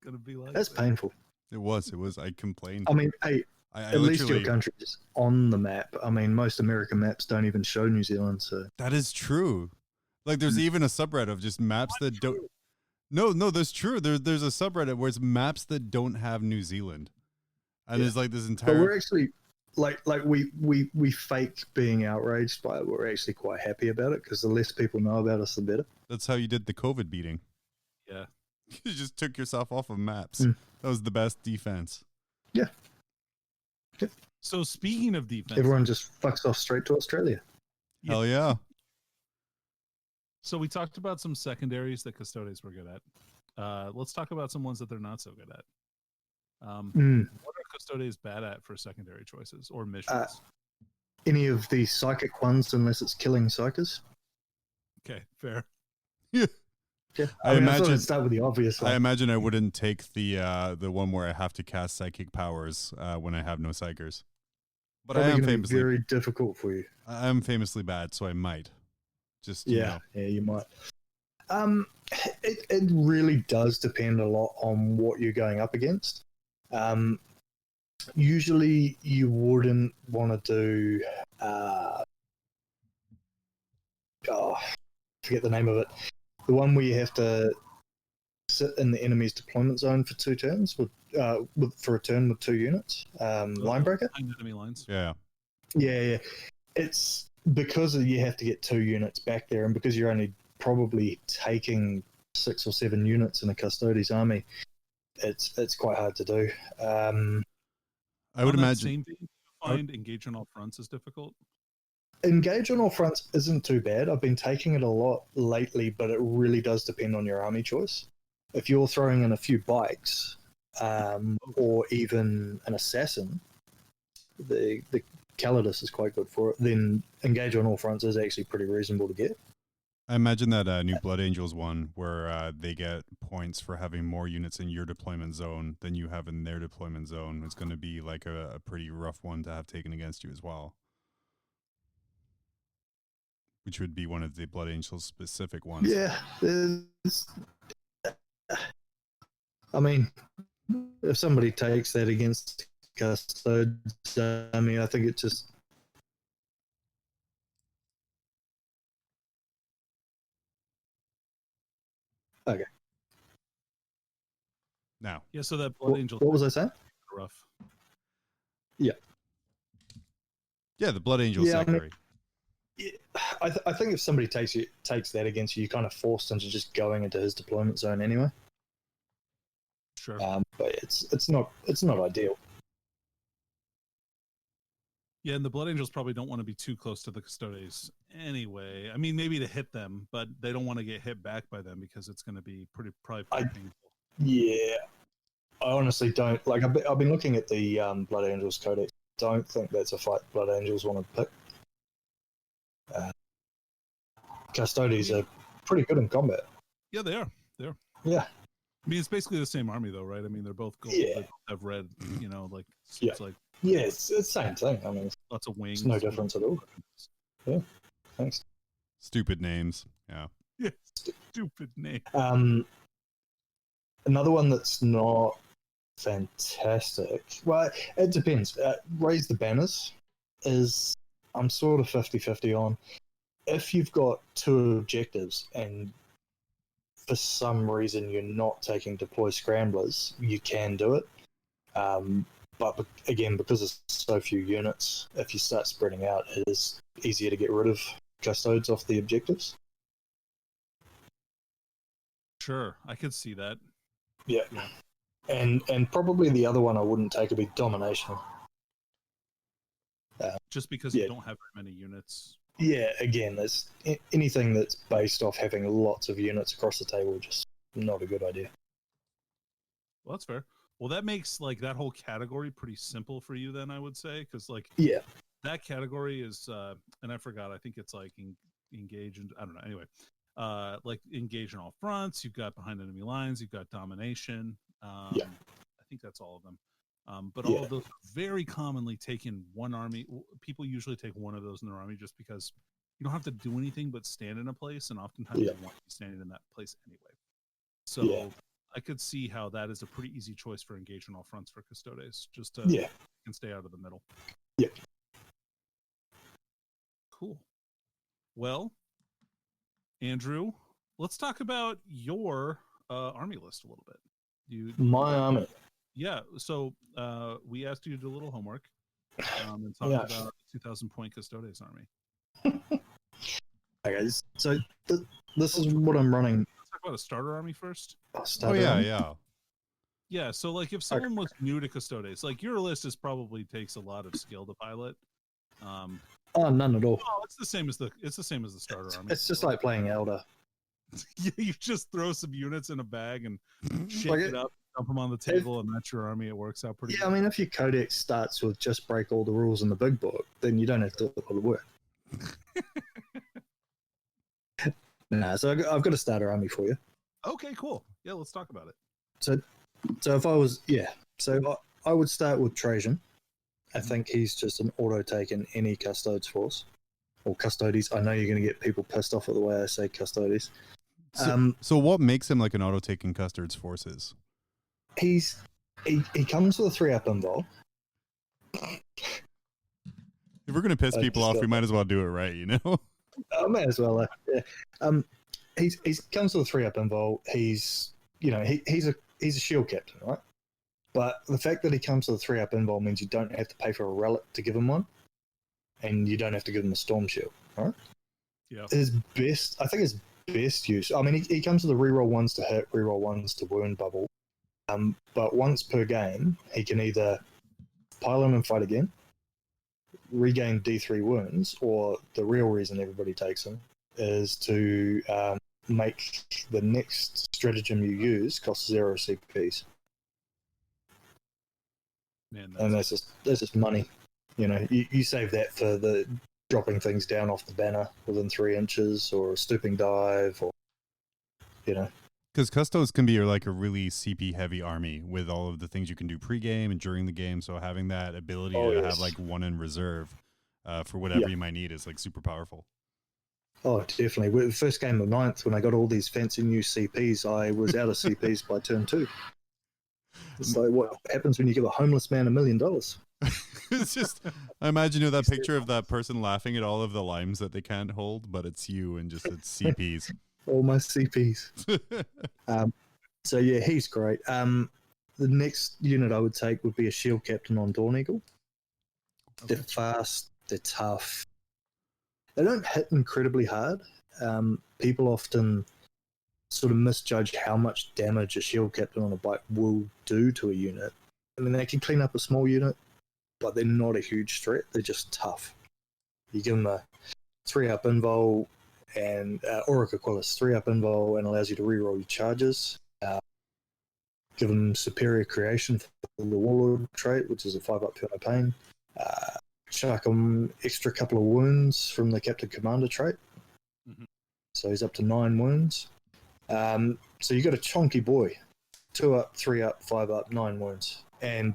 Gonna be like that's painful. It was. I complained. I mean, hey, at least your country's on the map. I mean, most American maps don't even show New Zealand. So that is true. Like, there's even a subreddit of just maps that don't. No, that's true. There's a subreddit where it's maps that don't have New Zealand, and there's like this entire. But we're actually like we fake being outraged by it. We're actually quite happy about it because the less people know about us, the better. That's how you did the COVID beating. Yeah. You just took yourself off of maps. That was the best defense. Yeah. So speaking of defense, everyone just fucks off straight to Australia. Hell yeah. So we talked about some secondaries that Custodes were good at. Let's talk about some ones that they're not so good at. What are Custodes bad at for secondary choices or missions? Any of the psychic ones, unless it's killing psychers. Okay, fair. Yeah. Yeah, I imagine start with the obvious one. I imagine I wouldn't take the one where I have to cast psychic powers when I have no psychers. But probably I am famously very difficult for you. I am famously bad, so I might. Just yeah, you might. It really does depend a lot on what you're going up against. Usually, you wouldn't want to do. Forget the name of it. The one where you have to sit in the enemy's deployment zone for 2 turns for a turn with 2 units. Line breaker. Enemy lines. Yeah. Yeah. It's because you have to get 2 units back there, and because you're only probably taking 6 or 7 units in a Custodes army, it's quite hard to do. I would imagine. Same thing. Find engage on all fronts is difficult. Engage on all fronts isn't too bad. I've been taking it a lot lately, but it really does depend on your army choice. If you're throwing in a few bikes, or even an assassin, the Custodes is quite good for it. Then engage on all fronts is actually pretty reasonable to get. I imagine that new Blood Angels one where they get points for having more units in your deployment zone than you have in their deployment zone. It's going to be like a pretty rough one to have taken against you as well. Which would be one of the Blood Angels specific ones. Yeah. I mean, if somebody takes that against Custodes, I mean, I think it just... Okay. Now. Yeah, so that Blood Angel... What was I saying? Rough. Yeah. Yeah, the Blood Angel Sanctuary. I think if somebody takes that against you, you're kind of forced into just going into his deployment zone anyway. Sure. But it's not ideal. Yeah, and the Blood Angels probably don't want to be too close to the Custodes anyway. I mean, maybe to hit them, but they don't want to get hit back by them because it's going to be probably painful. Yeah, I honestly don't. Like, I've been looking at the Blood Angels Codex. Don't think that's a fight Blood Angels want to pick. Custodes are pretty good in combat. Yeah, they are. Yeah. I mean, it's basically the same army, though, right? I mean, they're both gold. Yeah. They both have red, like... Yeah. It's like... Yeah, it's the same thing. I mean, lots of wings. It's no difference at all. Yeah, thanks. Stupid names. Yeah. Yeah, stupid name. Another one that's not fantastic. Well, it depends. Raise the Banners is... I'm sort of 50-50 on. If you've got two objectives and for some reason you're not taking deploy scramblers, you can do it. But again, because there's so few units, if you start spreading out, it is easier to get rid of Custodes off the objectives. Sure, I could see that. Yeah. And probably the other one I wouldn't take would be Domination. Just because you don't have very many units. Yeah, again, there's anything that's based off having lots of units across the table, just not a good idea. Well, that's fair. Well, that makes like that whole category pretty simple for you then, I would say, because that category is, and I forgot, I think it's like engage and I don't know. Anyway, like engage on all fronts. You've got behind enemy lines. You've got domination. I think that's all of them. But all of those are very commonly taken one army. People usually take one of those in their army just because you don't have to do anything but stand in a place, and oftentimes you want to be standing in that place anyway. So I could see how that is a pretty easy choice for engage on all fronts for Custodes. Just to can stay out of the middle. Yeah. Cool. Well, Andrew, let's talk about your army list a little bit. My army. Yeah, so we asked you to do a little homework and talk about the 2,000-point Custodes army. Okay, so this is what I'm running. Let's talk about a starter army first. Yeah, so like if someone was new to Custodes, like your list takes a lot of skill to pilot. None at all. Oh, it's the same as the starter army. It's just like playing Elder. You just throw some units in a bag and shake it up. Dump them on the table, and that's your army. It works out pretty good. I mean, if your codex starts with just break all the rules in the big book, then you don't have to do all the work. So I've got a starter army for you. Okay, cool. Yeah, let's talk about it. So if I was, so I would start with Trajan. I think he's just an auto take in any Custodes force. Or Custodes. I know you're going to get people pissed off at the way I say Custodes. So what makes him like an auto take in Custodes forces? He comes with a 3-up invul. If we're gonna piss people off, we might as well do it right, you know. I might as well. He comes with a 3-up invul. He's a shield captain, right? But the fact that he comes with a 3-up invul means you don't have to pay for a relic to give him one, and you don't have to give him a storm shield, right? Yeah. His best use. I mean, he comes with a reroll 1s to hit, reroll 1s to wound bubble. But once per game, he can either pile in and fight again, regain D3 wounds, or the real reason everybody takes him is to make the next stratagem you use cost 0 CPs. Man, and that's just money. You know, you save that for the dropping things down off the banner within 3 inches, or a stooping dive, or Because Custodes can be like a really CP heavy army with all of the things you can do pre-game and during the game. So having that ability to have like one in reserve for whatever you might need is like super powerful. Oh, definitely. With the first game of 9th, when I got all these fancy new CPs, I was out of CPs by turn 2. It's like, what happens when you give a homeless man $1 million? It's just, I imagine that picture of that person laughing at all of the limes that they can't hold, but it's you and just it's CPs. All my CPs. So yeah, he's great. The next unit I would take would be a shield captain on Dawn Eagle. Okay. They're fast, they're tough. They don't hit incredibly hard. People often sort of misjudge how much damage a shield captain on a bike will do to a unit. I mean, they can clean up a small unit, but they're not a huge threat. They're just tough. You give them a 3-up invul and Auric Aquilus 3-up invul and allows you to reroll your charges. Give them superior creation for the Warlord trait, which is a 5-up pure no pain. Chuck him extra couple of wounds from the Captain Commander trait. Mm-hmm. So he's up to 9 wounds. So you got a chonky boy. 2-up, 3-up, 5-up, 9 wounds. And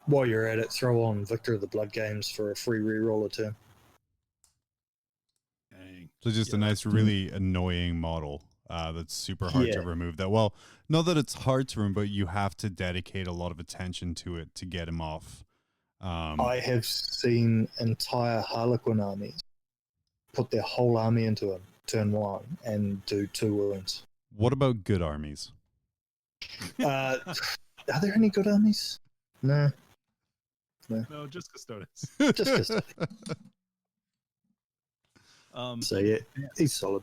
while you're at it, throw on Victor of the Blood Games for a free reroll a turn. Dang. So just a nice, really annoying model that's super hard to remove. That well, not that it's hard to remove, but you have to dedicate a lot of attention to it to get him off. I have seen entire Harlequin armies put their whole army into him, turn 1, and do 2 wounds. What about good armies? Are there any good armies? No, just Custodes. Just Custodes. So yeah, he's solid.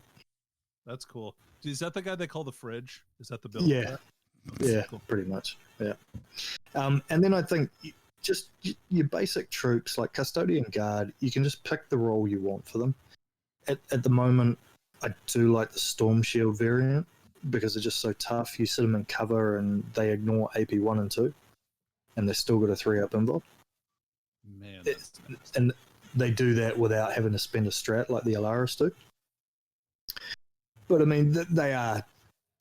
That's cool. Is that the guy they call the fridge? Is that the build? Yeah, yeah, cool. Pretty much. Yeah. And then I think just your basic troops like Custodian Guard, you can just pick the role you want for them. At the moment, I do like the Storm Shield variant because they're just so tough. You sit them in cover and they ignore AP 1 and 2, and they've still got a 3-up invul. Man, and they do that without having to spend a strat like the Alaris do. But I mean, they are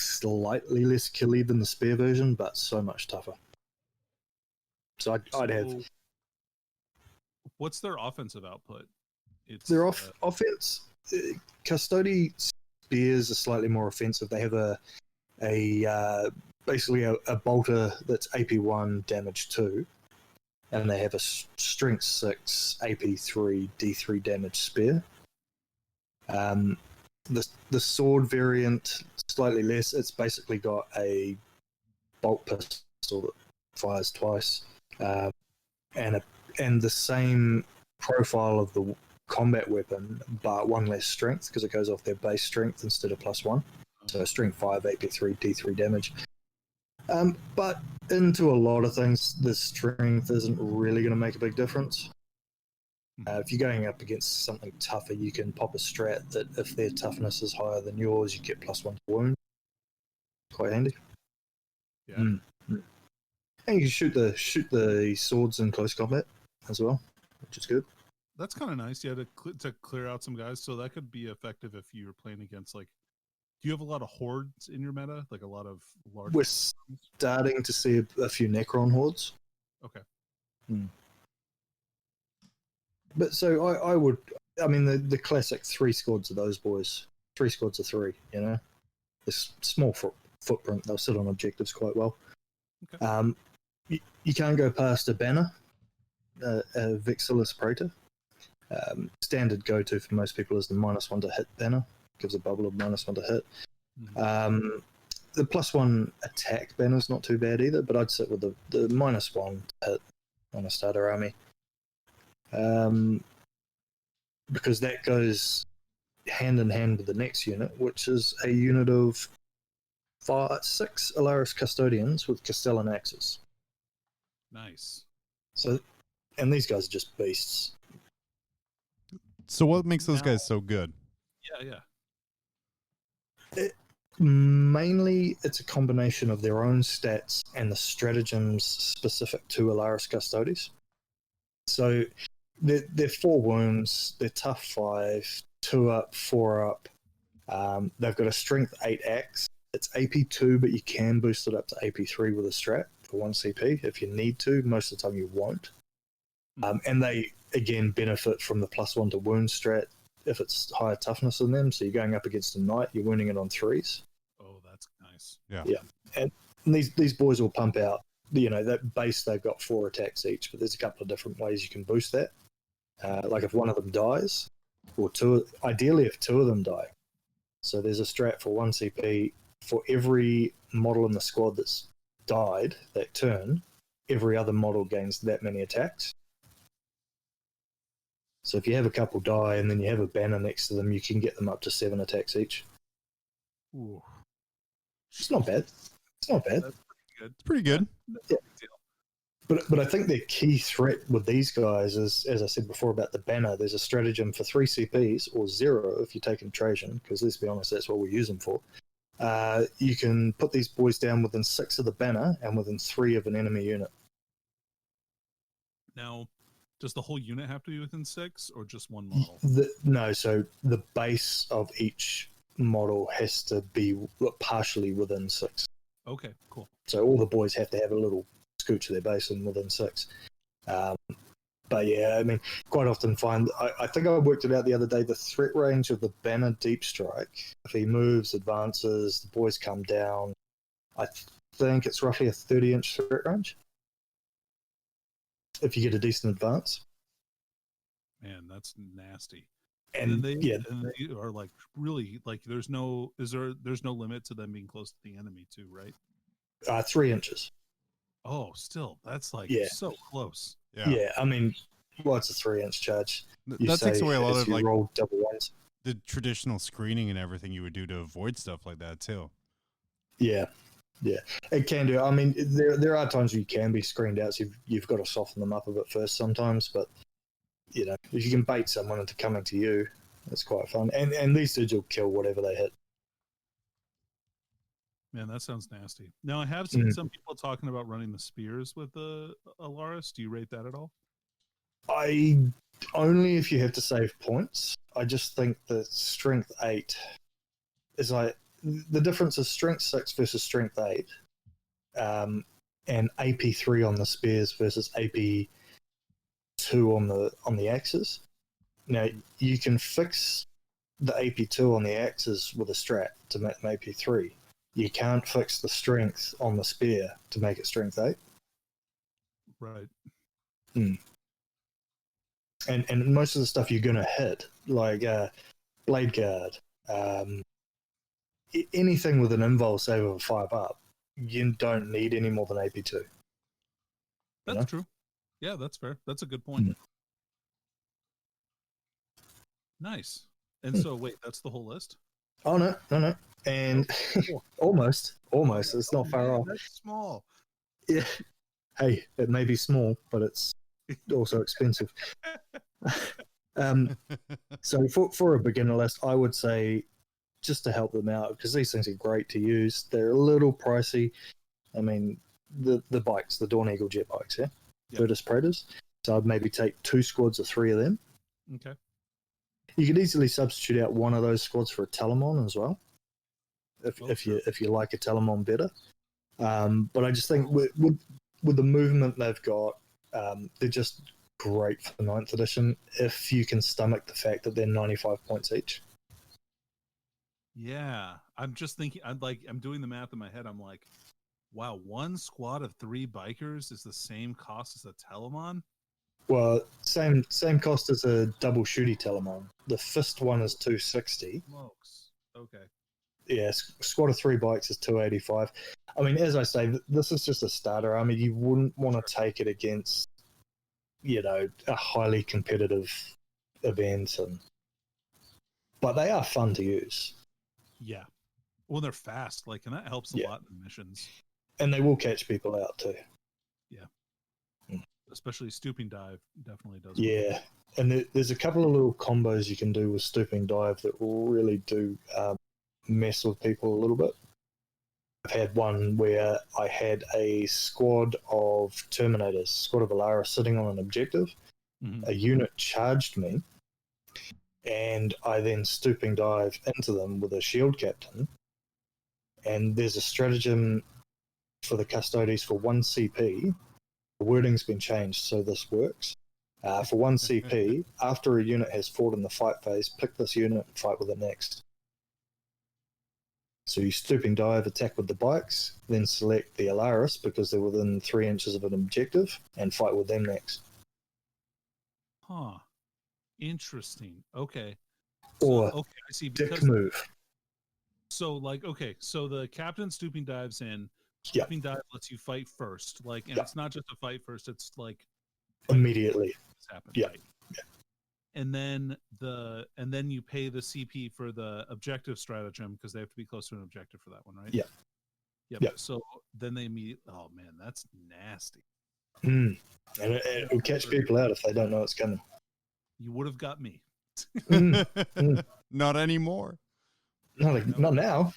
slightly less killy than the Spear version, but so much tougher. So I'd have. What's their offensive output? Their offense. Custode spears are slightly more offensive. They have a basically a bolter that's AP 1 damage 2, and they have a strength 6 AP 3 D3 damage spear. The sword variant slightly less. It's basically got a bolt pistol that fires twice, and the same profile of the combat weapon, but 1 less strength because it goes off their base strength instead of +1. So strength 5, AP 3, D3 damage. But into a lot of things, the strength isn't really going to make a big difference. If you're going up against something tougher, you can pop a strat that if their toughness is higher than yours, you get +1 to wound. Quite handy. Yeah. And you can shoot the swords in close combat as well, which is good. That's kind of nice, yeah, to clear out some guys. So that could be effective if you're playing against, like, do you have a lot of hordes in your meta? Like a lot of large... We're starting to see a few Necron hordes. Okay. But so I mean, the classic 3 squads of those boys. 3 squads of 3, you know? This small footprint, they'll sit on objectives quite well. Okay. You can't go past a banner, a Vexillus Praetor. Standard go-to for most people is the -1 to hit banner. Gives a bubble of -1 to hit. Mm-hmm. The +1 attack banner is not too bad either, but I'd sit with the -1 to hit on a starter army. Because that goes hand in hand with the next unit, which is a unit of 6 Alaris Custodians with Castellan axes. Nice. So, and these guys are just beasts. So what makes those guys so good? Yeah. Mainly, it's a combination of their own stats and the stratagems specific to Alaris Custodes. So they're 4 wounds. They're tough 5, 2 up, 4 up. They've got a strength 8 axe. It's AP 2, but you can boost it up to AP 3 with a strat for 1 CP if you need to. Most of the time you won't. And they, again, benefit from the +1 to wound strat if it's higher toughness than them. So you're going up against a knight, you're wounding it on 3s. Oh, that's nice. Yeah. And these boys will pump out, that base, they've got 4 attacks each, but there's a couple of different ways you can boost that. Like if one of them dies, or 2, ideally if 2 of them die. So there's a strat for 1 CP for every model in the squad that's died that turn, every other model gains that many attacks. So if you have a couple die and then you have a banner next to them, you can get them up to 7 attacks each. Ooh. It's not bad. It's not bad. That's pretty good. It's pretty good. Yeah. But I think the key threat with these guys is, as I said before about the banner, there's a stratagem for 3 CPs or 0 if you take in Trajan, because let's be honest, that's what we use them for. You can put these boys down within 6 of the banner and within 3 of an enemy unit. Now, does the whole unit have to be within 6 or just one model? No, so the base of each model has to be partially within 6. Okay, cool. So all the boys have to have a little scooch of their base and within 6. But yeah, I mean, quite often I think I worked it out the other day, the threat range of the banner deep strike, if he moves, advances, the boys come down, I think it's roughly a 30-inch threat range. If you get a decent advance. Man, that's nasty. And they are like really like there's no limit to them being close to the enemy too, right? 3 inches. Oh, still, that's like so close. Yeah, I mean, it's a 3-inch charge? That takes away a lot of like roll double ones. The traditional screening and everything you would do to avoid stuff like that too. Yeah, it can do. I mean, there are times where you can be screened out, so you've got to soften them up a bit first sometimes. But if you can bait someone into coming to you, that's quite fun. And these dudes will kill whatever they hit. Man, that sounds nasty. Now, I have seen some people talking about running the spears with the Alaris. Do you rate that at all? Only if you have to save points. I just think that strength 8 is like the difference is strength 6 versus strength 8, and AP 3 on the spears versus AP 2 on the axes. Now you can fix the AP 2 on the axes with a strat to make them AP 3. You can't fix the strength on the spear to make it strength 8. Right. And most of the stuff you're going to hit, like Blade Guard, anything with an invul save of 5 up, you don't need any more than AP2. That's true. Yeah, that's fair. That's a good point. Nice. And so, wait, that's the whole list? Oh, no. And almost. It's not far off. That's small. Yeah. Hey, it may be small, but it's also expensive. So for a beginner list, I would say just to help them out, because these things are great to use. They're a little pricey. I mean, the bikes, the Dawn Eagle jet bikes, Virtus Praetors. So I'd maybe take 2 squads or 3 of them. Okay. You could easily substitute out one of those squads for a Telemon as well, if you like a Telemon better. But I just think with the movement they've got, they're just great for 9th edition if you can stomach the fact that they're 95 points each. Yeah, I'm just thinking. I'm doing the math in my head. I'm like, wow, 1 squad of 3 bikers is the same cost as a Telemon. Well, same cost as a double shooty Telemon. The fist one is 260. Smokes. Okay. Yeah, squad of 3 bikes is 285. I mean, as I say, this is just a starter. I mean, you wouldn't want to take it against, a highly competitive event, but they are fun to use. Yeah. Well, they're fast, and that helps a lot in missions. And they will catch people out too. Yeah. Especially stooping dive definitely does. Yeah. And there's a couple of little combos you can do with stooping dive that will really do mess with people a little bit. I've had one where I had a squad of Terminators, squad of Alara sitting on an objective, a unit charged me, and I then stooping dive into them with a shield captain. And there's a stratagem for the Custodes for 1 CP. The wording's been changed so this works. For 1 CP, after a unit has fought in the fight phase, pick this unit and fight with it next. So you stooping dive, attack with the bikes, then select the Alaris because they're within 3 inches of an objective, and fight with them next. Huh. Interesting. Okay. Or okay, I see. dick move. So so the captain stooping dives in. Stooping dive lets you fight first. And it's not just a fight first, it's like immediately. Yeah. Right? Yeah. And then you pay the CP for the objective stratagem because they have to be close to an objective for that one, right? Yeah. Yeah. So then they oh man, that's nasty. And it will catch people out if they don't know it's coming. You would have got me. Not anymore. Not now.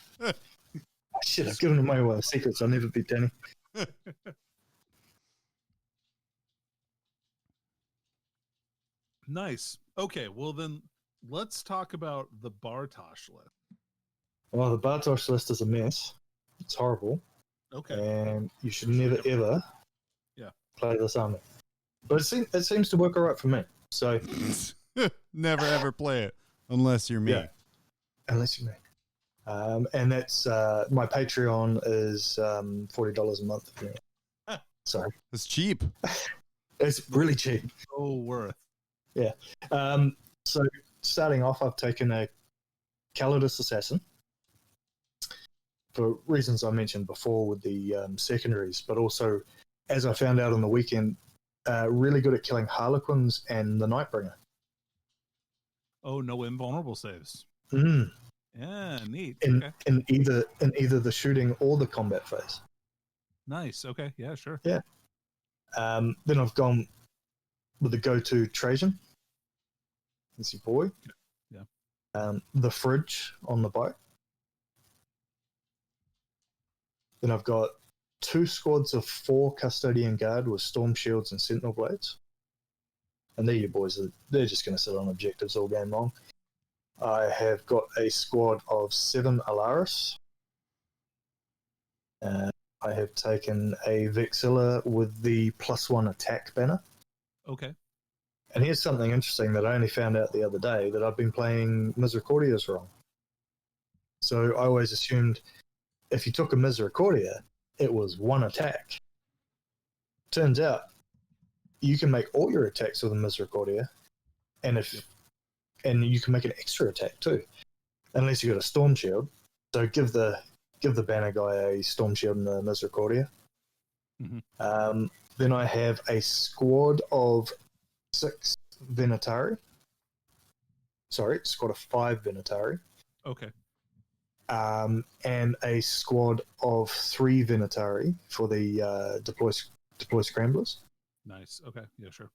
Shit, I've given away all the secrets. I'll never beat Danny. Nice. Okay, well then let's talk about the Bartosh list. Well, the Bartosh list is a mess. It's horrible. Okay. And you should never ever play this army. But it seems to work all right for me. So never ever play it unless you're me. Yeah. Unless you're me. And that's my Patreon is $40 a month. Sorry, it's cheap. It's really cheap. So worth. Yeah. So starting off, I've taken a Custodes assassin for reasons I mentioned before with the secondaries, but also, as I found out on the weekend, really good at killing Harlequins and the Nightbringer. Oh, no invulnerable saves. Yeah, neat. In either the shooting or the combat phase. Nice. Okay. Yeah, sure. Yeah. Then I've gone with the go-to Trajan. That's your boy. Yeah. The fridge on the bike. Then I've got 2 squads of 4 Custodian Guard with Storm Shields and Sentinel Blades. And they're your boys. They're just going to sit on objectives all game long. I have got a squad of 7 Alaris. I have taken a Vexilla with the +1 attack banner. Okay. And here's something interesting that I only found out the other day, that I've been playing Misericordias wrong. So I always assumed if you took a Misericordia, it was 1 attack. Turns out you can make all your attacks with a Misericordia, and you can make an extra attack too, unless you got a Storm Shield. So give the banner guy a Storm Shield and a Misericordia. Mm-hmm. Then I have a squad of 6 Venatari. Sorry, squad of 5 Venatari. Okay. And a squad of 3 Venatari for the deploy scramblers. Nice. Okay. Yeah, sure.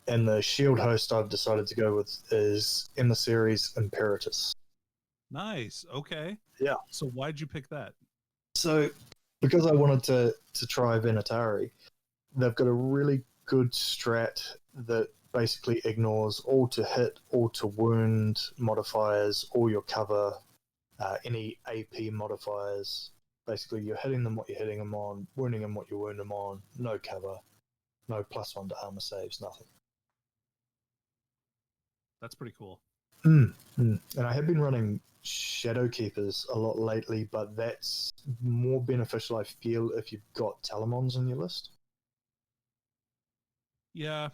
And the shield host I've decided to go with is Emissaries Imperatus. Nice. Okay. Yeah. So why'd you pick that? So because I wanted to try Venatari, they've got a really good strat that basically ignores all to hit, all to wound modifiers, all your cover, any AP modifiers. Basically, you're hitting them what you're hitting them on, wounding them what you wound them on, no cover, no +1 to armor saves, nothing. That's pretty cool. And I have been running Shadow Keepers a lot lately, but that's more beneficial, I feel, if you've got Telemons in your list. Yeah.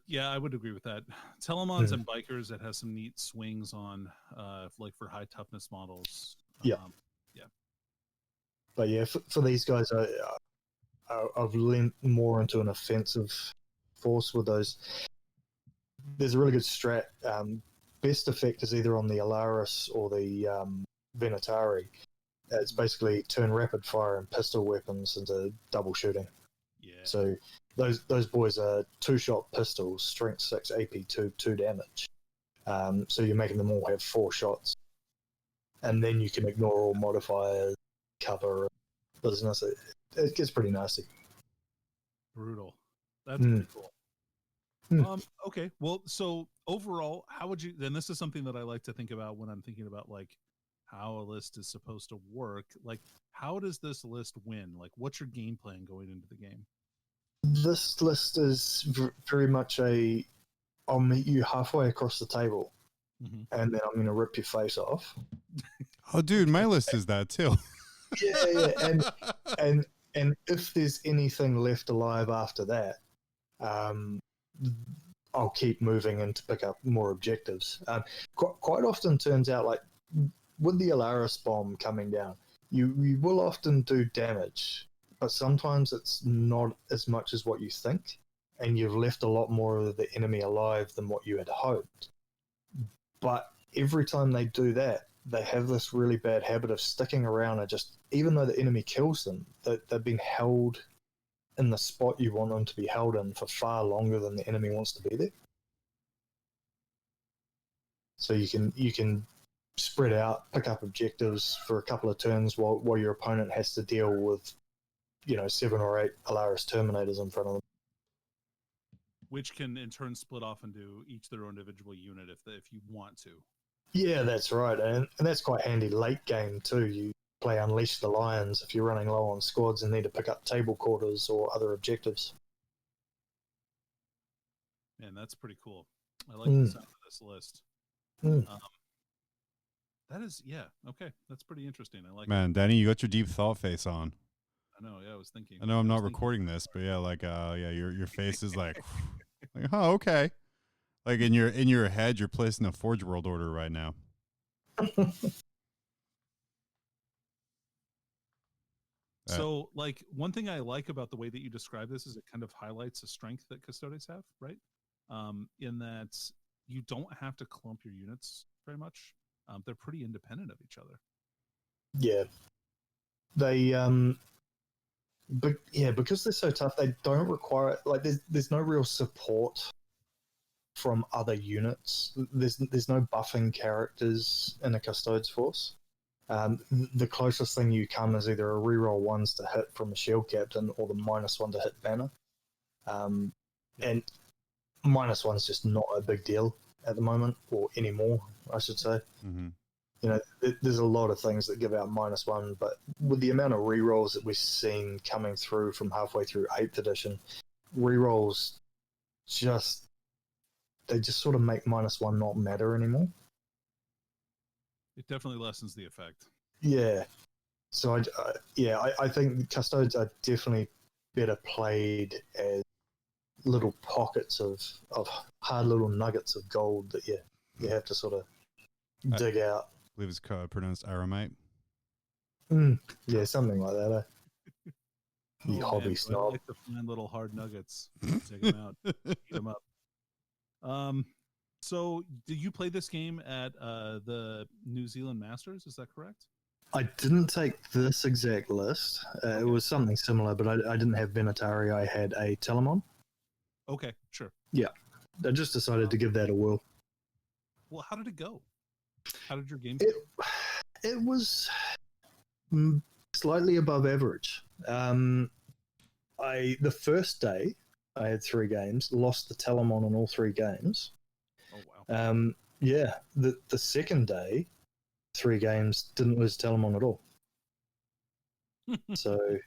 Yeah, I would agree with that. Telemons and Bikers, that has some neat swings on, like for high toughness models. Yeah. Yeah. But yeah, for these guys, I've leaned more into an offensive force with those. There's a really good strat. Best effect is either on the Alaris or the Venatari. It's basically turn rapid fire and pistol weapons into double shooting. Yeah. So those boys are 2-shot pistols, strength 6, AP 2, 2 damage. So you're making them all have 4 shots. And then you can ignore all modifiers, cover, business. It gets pretty nasty. Brutal. That's pretty cool. Okay. Well, so overall, how would you? Then this is something that I like to think about when I'm thinking about like how a list is supposed to work. Like, how does this list win? Like, what's your game plan going into the game? This list is very much I'll meet you halfway across the table, and then I'm going to rip your face off. Oh, dude, my list is that too. Yeah, and if there's anything left alive after that, I'll keep moving and to pick up more objectives. Quite often turns out, like with the Alaris bomb coming down, you will often do damage, but sometimes it's not as much as what you think, and you've left a lot more of the enemy alive than what you had hoped. But every time they do that, they have this really bad habit of sticking around and just, even though the enemy kills them, they've been held in the spot you want them to be held in for far longer than the enemy wants to be there. So you can spread out, pick up objectives for a couple of turns while your opponent has to deal with, 7 or 8 Alaris Terminators in front of them. Which can in turn split off into each their own individual unit if you want to. Yeah, that's right, and that's quite handy late game too. You play Unleash the Lions if you're running low on squads and need to pick up table quarters or other objectives. Man, that's pretty cool. I like the sound of this list. That is, okay. That's pretty interesting. I like. Man, Danny, you got your deep thought face on. I know. Yeah, I was thinking. I know I'm not recording this, but your face is like, oh, okay. Like in your head, you're placing a Forge World order right now. So, like, one thing I like about the way that you describe this is it kind of highlights the strength that Custodes have, right? In that you don't have to clump your units very much. They're pretty independent of each other. Yeah. They, because they're so tough, they don't require, like, there's no real support from other units. There's no buffing characters in a Custodes force. The closest thing you come is either a reroll 1s to hit from a shield captain or the -1 to hit banner. And -1's just not a big deal at the moment, or anymore, I should say. Mm-hmm. There's a lot of things that give out -1, but with the amount of rerolls that we've seen coming through from halfway through 8th edition, rerolls just sort of make -1 not matter anymore. It definitely lessens the effect. Yeah. So I think Custodes are definitely better played as little pockets of hard little nuggets of gold that you have to sort of dig out. I believe it's pronounced aramite. Yeah, something like that. You hobby snob. I like to find little hard nuggets. Take them out. Eat them up. So, did you play this game at the New Zealand Masters? Is that correct? I didn't take this exact list. It was something similar, but I didn't have Venatari. I had a Telemon. Okay, sure. Yeah. I just decided to give that a whirl. Well, how did it go? How did your game go? It was slightly above average. The first day, I had 3 games, lost the Telemon on all 3 games. Oh, wow. The second day, 3 games, didn't lose Telemon at all. So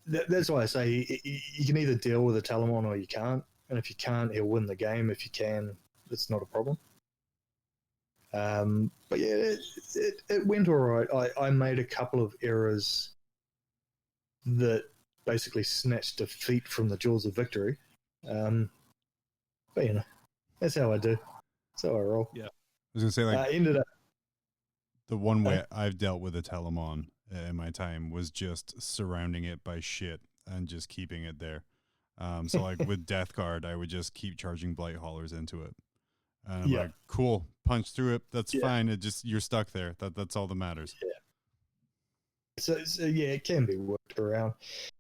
that's why I say you can either deal with a Telemon or you can't. And if you can't, he'll win the game. If you can, it's not a problem. But yeah, it went all right. I made a couple of errors that basically snatched defeat from the jaws of victory. But that's how I do. That's how I roll. Yeah. I was gonna say, like, ended up the one way I've dealt with a Telemon in my time was just surrounding it by shit and just keeping it there. So like with Death Guard, I would just keep charging Blight Haulers into it. And I'm like, cool, punch through it. That's fine. It just, you're stuck there. That's all that matters. Yeah. So it can be worked around.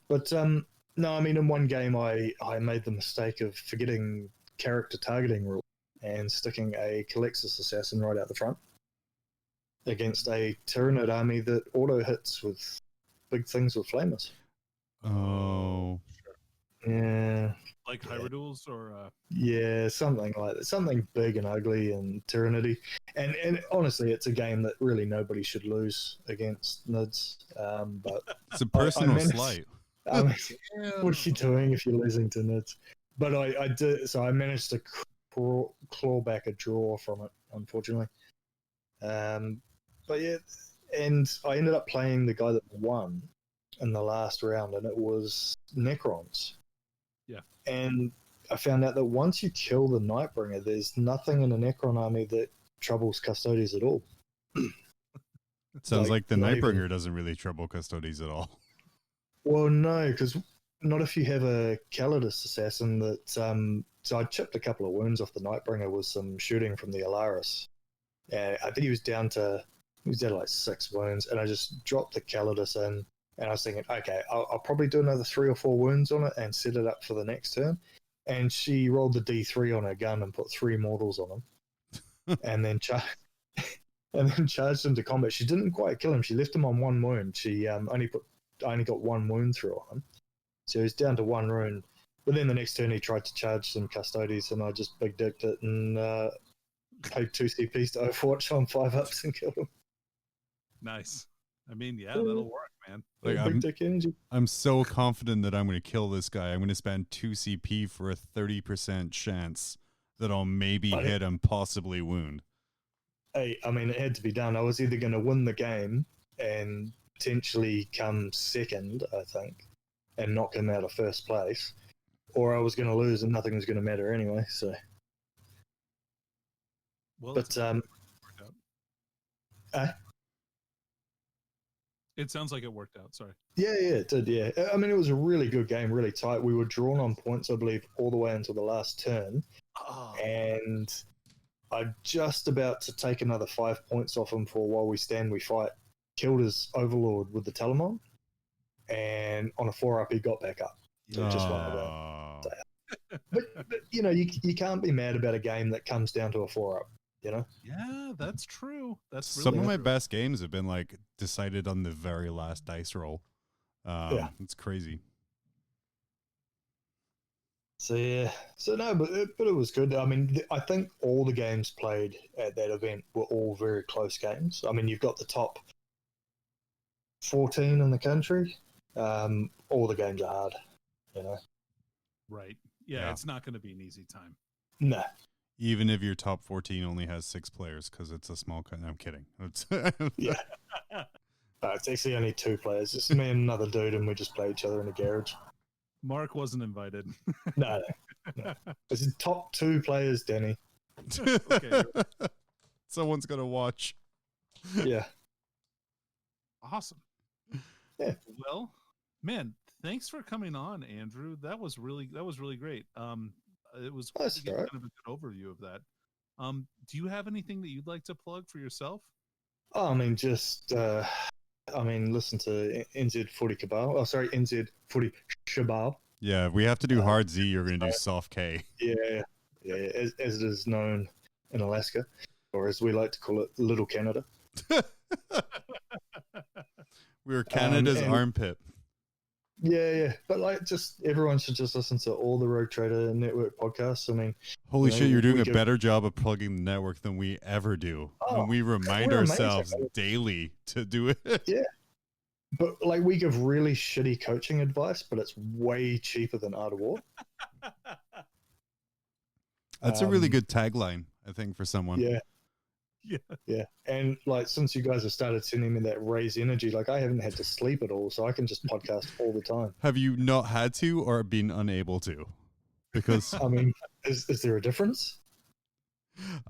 But no, I mean, in one game, I made the mistake of forgetting character targeting rule and sticking a Calexis Assassin right out the front against a Tyranid army that auto hits with big things with flamers. Oh. Yeah. Like Hybriduals or Yeah, something like that. Something big and ugly and Tyranny. And honestly, it's a game that really nobody should lose against Nids. But It's a personal slight. I mean, what are you doing if you're losing to Nids? But I did, so I managed to claw back a draw from it, unfortunately. But yeah, and I ended up playing the guy that won in the last round, and it was Necrons. Yeah. And I found out that once you kill the Nightbringer, there's nothing in a Necron army that troubles Custodes at all. Sounds like the Nightbringer doesn't really trouble Custodes at all. Well, no, because not if you have a Custodes assassin that... so I chipped a couple of wounds off the Nightbringer with some shooting from the Alaris. I think he was down to like 6 wounds, and I just dropped the Custodes in, and I was thinking, okay, I'll probably do another 3 or 4 wounds on it and set it up for the next turn. And she rolled the D3 on her gun and put 3 mortals on him, and then charged him to combat. She didn't quite kill him. She left him on 1 wound. She only got 1 wound through on him, so he was down to 1 rune. But then the next turn he tried to charge some Custodes, and I just big dicked it and paid 2 CPs to Overwatch on 5-ups and killed him. Nice. I mean, yeah, that'll work, man. Like, big dick energy. I'm so confident that I'm going to kill this guy. I'm going to spend 2 CP for a 30% chance that I'll maybe hit and possibly wound. Hey, I mean, it had to be done. I was either going to win the game and potentially come second, I think, and knock him out of first place, or I was going to lose and nothing was going to matter anyway. So, well, but it sounds like it worked out. Sorry. Yeah, it did. Yeah, I mean, it was a really good game, really tight. We were drawn on points, I believe, all the way until the last turn, and I'm just about to take another 5 points off him for while we stand, we fight. Killed his overlord with the Telemon, and on a 4-up, he got back up. So it just won the round. But you know, you can't be mad about a game that comes down to a 4-up. You know? Yeah, that's true. That's really some of my true. best games have been like decided on the very last dice roll. It's crazy. So yeah, but it was good. I mean, I think all the games played at that event were all very close games. I mean, you've got the top 14 in the country. All the games are hard. You know? Right. Yeah. It's not going to be an easy time. No. Even if your top 14 only has 6 players, because it's a small country. I'm kidding. Yeah. It's actually only 2 players. It's me and another dude, and we just play each other in the garage. Mark wasn't invited. No. It's the top 2 players, Danny. Okay. Someone's gonna watch. Yeah. Awesome. Yeah. Well, man, thanks for coming on, Andrew. That was really great. It was That's to get right. kind of a good overview of that. Do you have anything that you'd like to plug for yourself? Oh, I mean, just listen to NZ Footy Cabal. Oh, sorry, NZ Footy Shabal. Yeah, if we have to do hard Z, you're going to do soft K. Yeah, as it is known in Alaska, or as we like to call it, Little Canada. We're Canada's armpit. Yeah, but like, just everyone should just listen to all the Rogue Trader Network podcasts. I mean, holy shit, you're doing a better job of plugging the network than we ever do. When we remind ourselves daily to do it. Yeah, but like, we give really shitty coaching advice, but it's way cheaper than Art of War. That's a really good tagline, I think, for someone. Yeah. And like, since you guys have started sending me that raise energy, like, I haven't had to sleep at all, so I can just podcast all the time. Have you not had to or been unable to? Because I mean, is there a difference?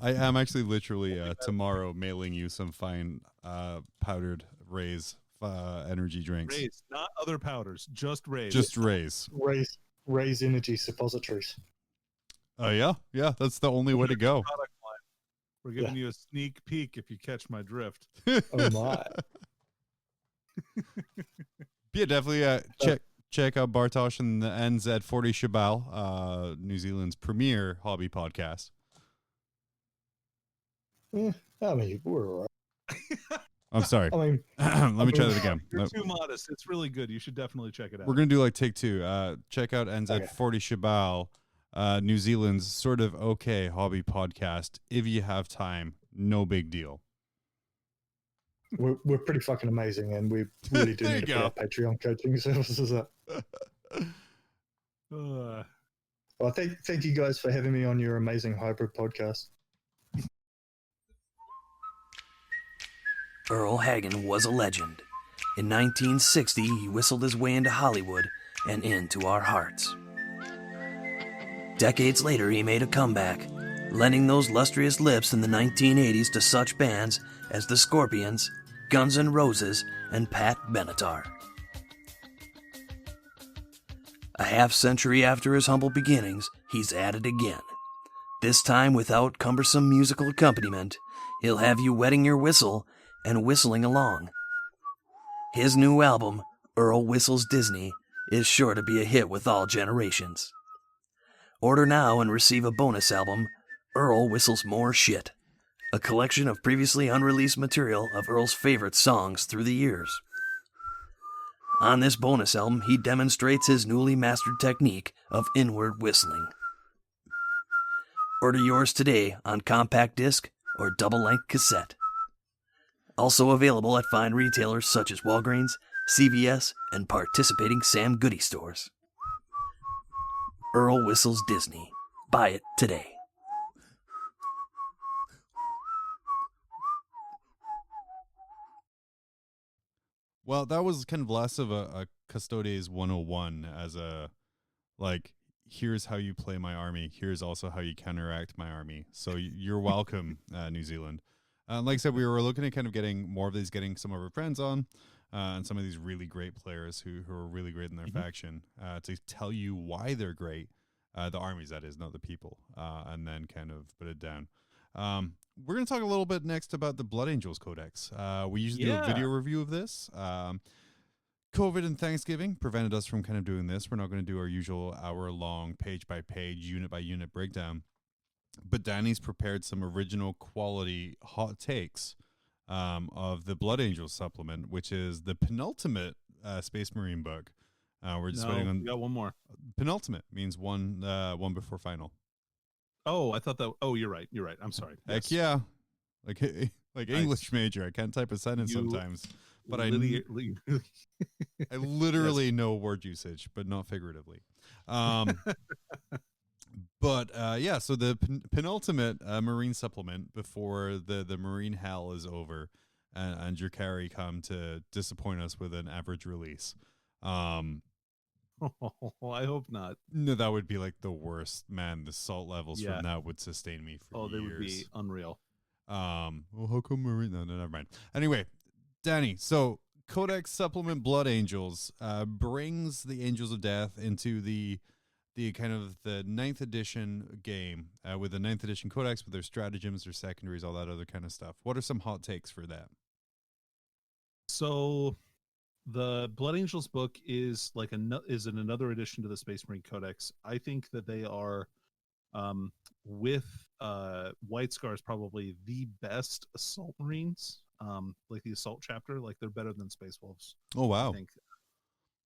I am actually literally tomorrow mailing you some fine powdered raise energy drinks. Raise, not other powders, just raise. Just raise. Raise energy suppositories. Yeah, that's the only way to go. We're giving you a sneak peek if you catch my drift. Oh my. Yeah, definitely check out Bartosh and the NZ40 Shabal, New Zealand's premier hobby podcast. Yeah, I mean, we're all right. I'm sorry. I mean, Let me try that again. You're too modest. It's really good. You should definitely check it out. We're going to do like take two. Check out NZ40 Shabal, New Zealand's sort of okay hobby podcast. If you have time, no big deal. we're pretty fucking amazing, and we really do need to put our Patreon coaching services up. Well, thank you guys for having me on your amazing hybrid podcast. Earl Hagen was a legend. In 1960, he whistled his way into Hollywood and into our hearts. Decades later, he made a comeback, lending those lustrous lips in the 1980s to such bands as the Scorpions, Guns N' Roses, and Pat Benatar. A half-century after his humble beginnings, he's at it again. This time without cumbersome musical accompaniment, he'll have you wetting your whistle and whistling along. His new album, Earl Whistles Disney, is sure to be a hit with all generations. Order now and receive a bonus album, Earl Whistles More Shit, a collection of previously unreleased material of Earl's favorite songs through the years. On this bonus album, he demonstrates his newly mastered technique of inward whistling. Order yours today on compact disc or double-length cassette. Also available at fine retailers such as Walgreens, CVS, and participating Sam Goody stores. Earl Whistles Disney. Buy it today. Well, that was kind of less of a Custodes 101 as a, like, here's how you play my army. Here's also how you counteract my army. So you're welcome, New Zealand. Like I said, we were looking at kind of getting more of these, getting some of our friends on, and some of these really great players who are really great in their faction to tell you why they're great. The armies, that is, not the people, and then kind of put it down. We're going to talk a little bit next about the Blood Angels Codex. We usually do a video review of this. COVID and Thanksgiving prevented us from kind of doing this. We're not going to do our usual hour-long, page-by-page, unit-by-unit breakdown. But Danny's prepared some original quality hot takes of the Blood Angels supplement, which is the penultimate Space Marine book. We're just waiting on. We got one more. Penultimate means one before final. Oh, I thought that. Oh, you're right. You're right. I'm sorry. Heck yeah, like English major. I can't type a sentence sometimes, but I literally know word usage, but not figuratively. But yeah, so the penultimate Marine supplement before the Marine hell is over, and Drakari come to disappoint us with an average release. I hope not. No, that would be like the worst. Man, the salt levels from that would sustain me for years. They would be unreal. Well, how come Marine? No, never mind. Anyway, Danny, so Codex Supplement Blood Angels brings the Angels of Death into the kind of the 9th edition game with the 9th edition Codex, with their stratagems, their secondaries, all that other kind of stuff. What are some hot takes for that? So the Blood Angels book is like is in another addition to the Space Marine Codex. I think that they are with White Scars probably the best assault marines, like the assault chapter. Like they're better than Space Wolves. Oh wow. I think.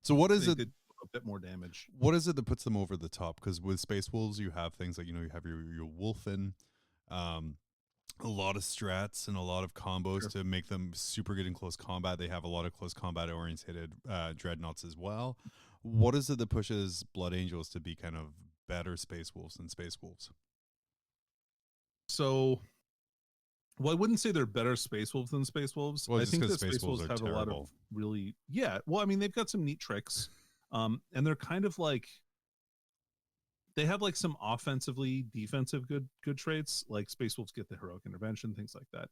So what is it? A bit more damage. What is it that puts them over the top? Because with Space Wolves, you have things like, you have your Wolfen, a lot of strats and a lot of combos to make them super good in close combat. They have a lot of close combat oriented dreadnoughts as well. What is it that pushes Blood Angels to be kind of better Space Wolves than Space Wolves? So, well, I wouldn't say they're better Space Wolves than Space Wolves. Well, I think that Space Wolves have terrible. A lot of really, well, I mean, they've got some neat tricks. And they're kind of like, they have like some offensively defensive good traits. Like Space Wolves get the heroic intervention, things like that,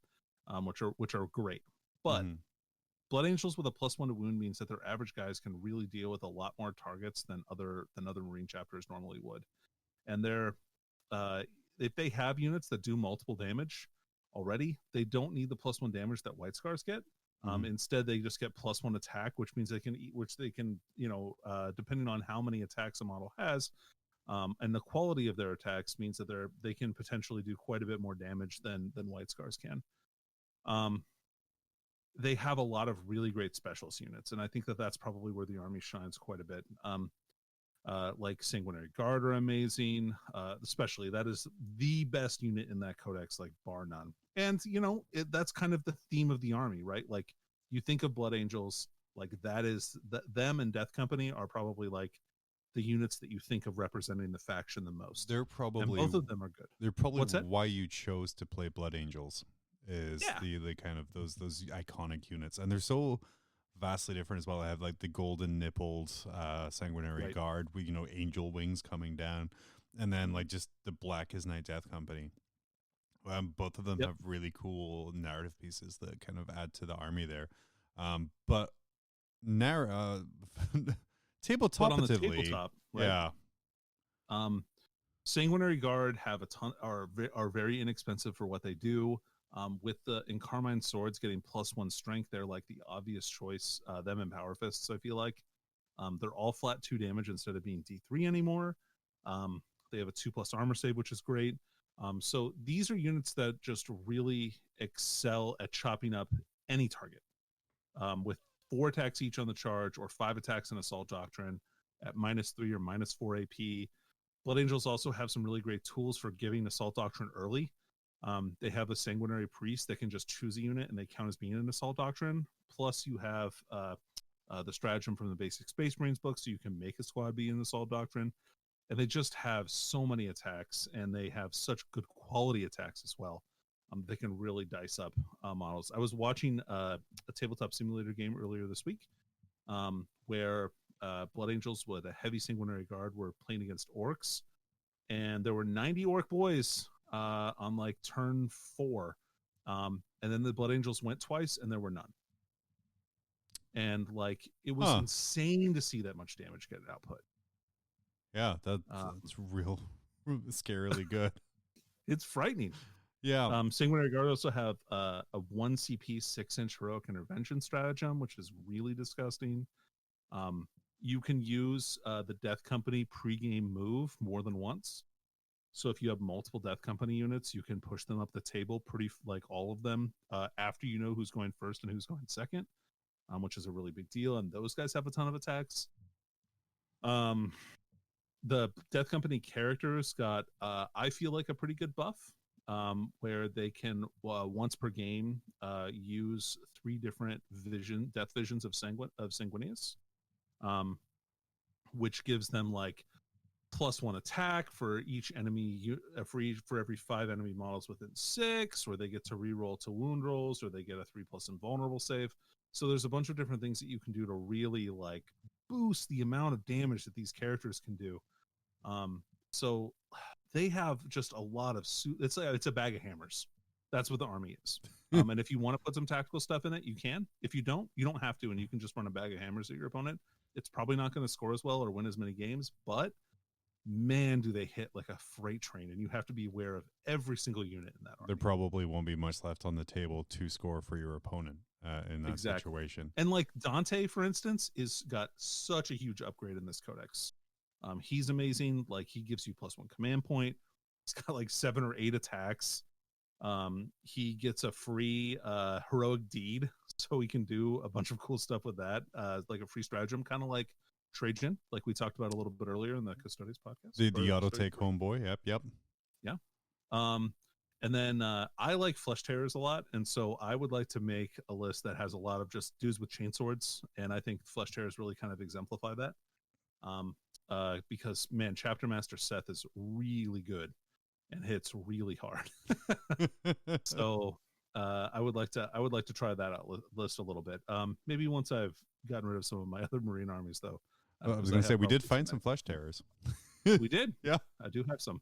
which are great. But Blood Angels with a +1 to wound means that their average guys can really deal with a lot more targets than other Marine chapters normally would. And they're if they have units that do multiple damage already, they don't need the +1 damage that White Scars get. Instead, they just get +1 attack, which means they can depending on how many attacks a model has, and the quality of their attacks means that they can potentially do quite a bit more damage than White Scars can. they have a lot of really great specialist units, and I think that that's probably where the army shines quite a bit. Like Sanguinary Guard are amazing, especially that is the best unit in that codex, like bar none. And that's kind of the theme of the army, right? Like you think of Blood Angels, like that is them and Death Company are probably like the units that you think of representing the faction the most. They're probably, and both of them are good. They're probably why you chose to play Blood Angels, is Yeah. the kind of those iconic units, and they're so vastly different as well. I have like the golden nippled Sanguinary Guard, angel wings coming down, and then like just the black as night Death Company. Both of them have really cool narrative pieces that kind of add to the army there. But tabletop-atively, right? Yeah. Sanguinary Guard have a ton, are very inexpensive for what they do. With the Carmine Swords getting +1 strength, they're like the obvious choice. Them and Power Fists, I feel like. They're all flat 2 damage instead of being D3 anymore. They have a 2+ armor save, which is great. So these are units that just really excel at chopping up any target. With 4 attacks each on the charge, or 5 attacks in Assault Doctrine at -3 or -4 AP. Blood Angels also have some really great tools for giving Assault Doctrine early. They have a Sanguinary Priest that can just choose a unit and they count as being an Assault Doctrine. Plus you have the stratagem from the basic Space Marines book, so you can make a squad be an Assault Doctrine. And they just have so many attacks, and they have such good quality attacks as well. They can really dice up models. I was watching a tabletop simulator game earlier this week where Blood Angels with a heavy Sanguinary Guard were playing against orcs, and there were 90 orc boys on like turn 4, and then the Blood Angels went twice and there were none, and like it was insane to see that much damage get output. Yeah, that's real scarily good. It's frightening. Yeah. Sanguinary Guard also have a 1 CP 6-inch heroic intervention stratagem, which is really disgusting. You can use the Death Company pregame move more than once. So if you have multiple Death Company units, you can push them up the table, like all of them, after you know who's going first and who's going second, which is a really big deal. And those guys have a ton of attacks. The Death Company characters got, I feel like, a pretty good buff, where they can, once per game, use 3 different death visions of Sanguinius, which gives them like +1 attack for each enemy, for every 5 enemy models within 6, or they get to reroll to wound rolls, or they get a 3+ invulnerable save. So there's a bunch of different things that you can do to really like boost the amount of damage that these characters can do. So they have just a lot of it's a bag of hammers. That's what the army is. And if you want to put some tactical stuff in it, you can. If you don't have to, and you can just run a bag of hammers at your opponent. It's probably not going to score as well or win as many games, but man, do they hit like a freight train, and you have to be aware of every single unit in that army. There probably won't be much left on the table to score for your opponent in that situation. And like Dante, for instance, got such a huge upgrade in this codex. He's amazing. Like he gives you +1 command point. He's got like 7 or 8 attacks. He gets a free heroic deed, so he can do a bunch of cool stuff with that, like a free stratagem, kind of like Trajan, like we talked about a little bit earlier in the Custodes podcast. The auto take homeboy. Yep. Yeah. And then I like flesh tearers a lot, and so I would like to make a list that has a lot of just dudes with chainswords, and I think flesh tearers really kind of exemplify that. Because man, Chapter Master Seth is really good and hits really hard. So I would like to try that out list a little bit. Maybe once I've gotten rid of some of my other Marine armies, though. I was going to say we did find some flesh tearers. We did. Yeah, I do have some.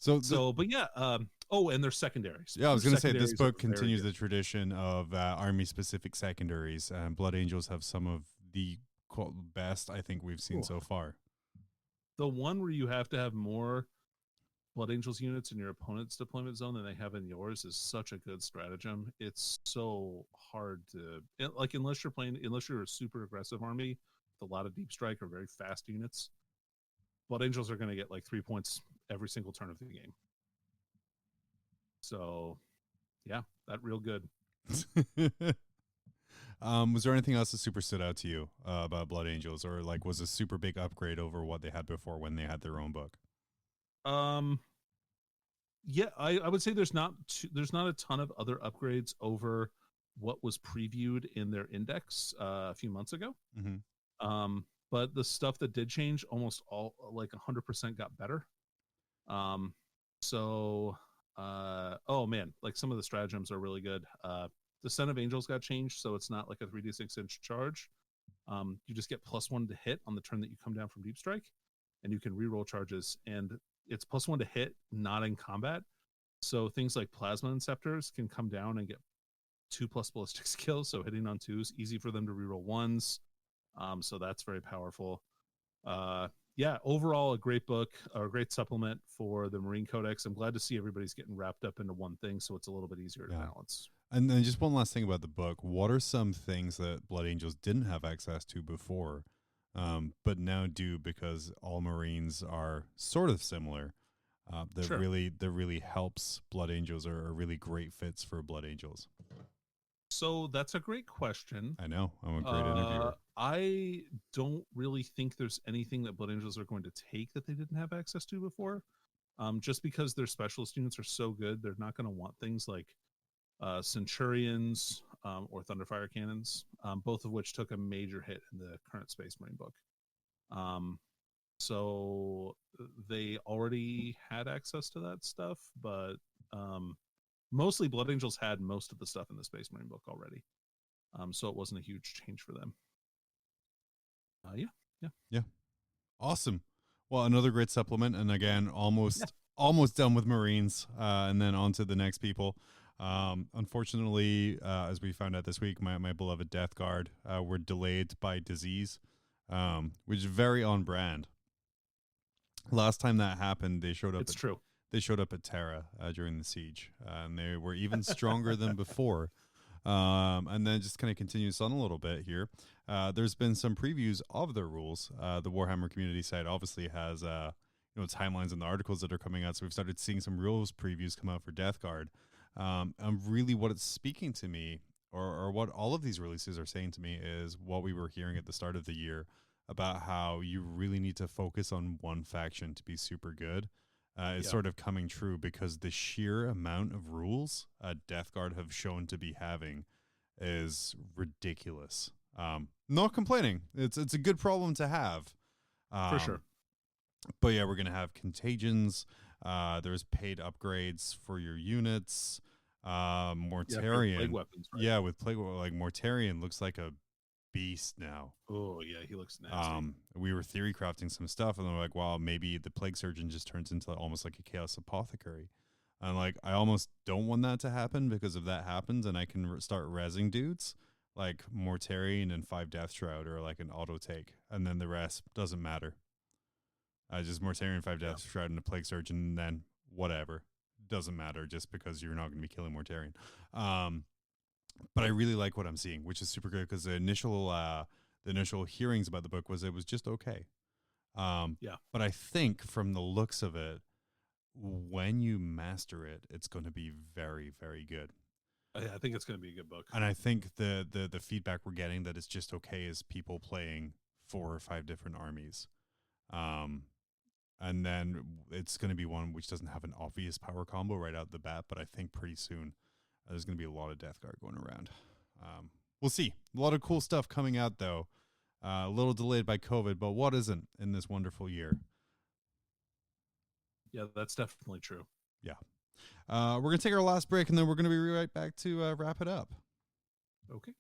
But yeah. And they're secondaries. Yeah, I was going to say this book continues the tradition of army-specific secondaries. Blood Angels have some of the best I think we've seen so far. The one where you have to have more Blood Angels units in your opponent's deployment zone than they have in yours is such a good stratagem. It's so hard to, like, unless you're a super aggressive army with a lot of deep strike or very fast units, Blood Angels are going to get like 3 points every single turn of the game. So yeah, that real good. Was there anything else that super stood out to you about Blood Angels, or like was a super big upgrade over what they had before when they had their own book? Yeah, I would say there's not a ton of other upgrades over what was previewed in their index a few months ago. Mm-hmm. But the stuff that did change, almost all, like 100% got better. Oh man, like some of the stratagems are really good. The Son of Angels got changed, so it's not like a 3d6 inch charge. You just get +1 to hit on the turn that you come down from Deep Strike, and you can reroll charges, and it's +1 to hit, not in combat. So things like Plasma Inceptors can come down and get 2+ ballistic skills, so hitting on 2s, easy for them to reroll 1s. So that's very powerful. Yeah, overall a great book, or a great supplement for the Marine Codex. I'm glad to see everybody's getting wrapped up into one thing, so it's a little bit easier to balance. And then just one last thing about the book. What are some things that Blood Angels didn't have access to before, but now do because all Marines are sort of similar? That really helps Blood Angels, or are really great fits for Blood Angels. So that's a great question. I know. I'm a great interviewer. I don't really think there's anything that Blood Angels are going to take that they didn't have access to before. Just because their specialist units are so good, they're not going to want things like Centurions or Thunderfire Cannons, both of which took a major hit in the current Space Marine book. So they already had access to that stuff, but mostly Blood Angels had most of the stuff in the Space Marine book already. So it wasn't a huge change for them. Yeah. Awesome. Well, another great supplement, and again, almost done with Marines, and then on to the next people. Unfortunately, as we found out this week, my beloved Death Guard were delayed by disease, which is very on brand. Last time that happened, they showed up. It's true. They showed up at Terra during the siege, and they were even stronger than before. And then just kind of continues on a little bit here. There's been some previews of their rules. The Warhammer community site obviously has timelines and the articles that are coming out, so we've started seeing some rules previews come out for Death Guard. And really what it's speaking to me, or what all of these releases are saying to me, is what we were hearing at the start of the year about how you really need to focus on one faction to be super good. It's sort of coming true, because the sheer amount of rules Death Guard have shown to be having is ridiculous. Not complaining. It's a good problem to have. For sure. But yeah, we're going to have contagions. There's paid upgrades for your units. Mortarion. Plague weapons, right? Yeah, with plague, like Mortarion looks like a beast now. Oh yeah, he looks nasty. We were theory crafting some stuff, and they're like, wow, maybe the plague surgeon just turns into almost like a chaos apothecary. And like, I almost don't want that to happen, because if that happens and I can start rezzing dudes, like Mortarion and 5 Death Shroud are like an auto take, and then the rest doesn't matter. Just Mortarion, 5 Death Shroud, and a plague surgeon, and then whatever doesn't matter, just because you're not going to be killing Mortarion. But I really like what I'm seeing, which is super good, because the initial hearings about the book was it was just okay. But I think from the looks of it, when you master it, it's going to be very, very good. I think it's going to be a good book. And I think the feedback we're getting that it's just okay is people playing 4 or 5 different armies. And then it's going to be one which doesn't have an obvious power combo right out the bat, but I think pretty soon there's going to be a lot of Death Guard going around. We'll see. A lot of cool stuff coming out, though. A little delayed by COVID, but what isn't in this wonderful year? Yeah, that's definitely true. Yeah. We're going to take our last break, and then we're going to be right back to wrap it up. Okay.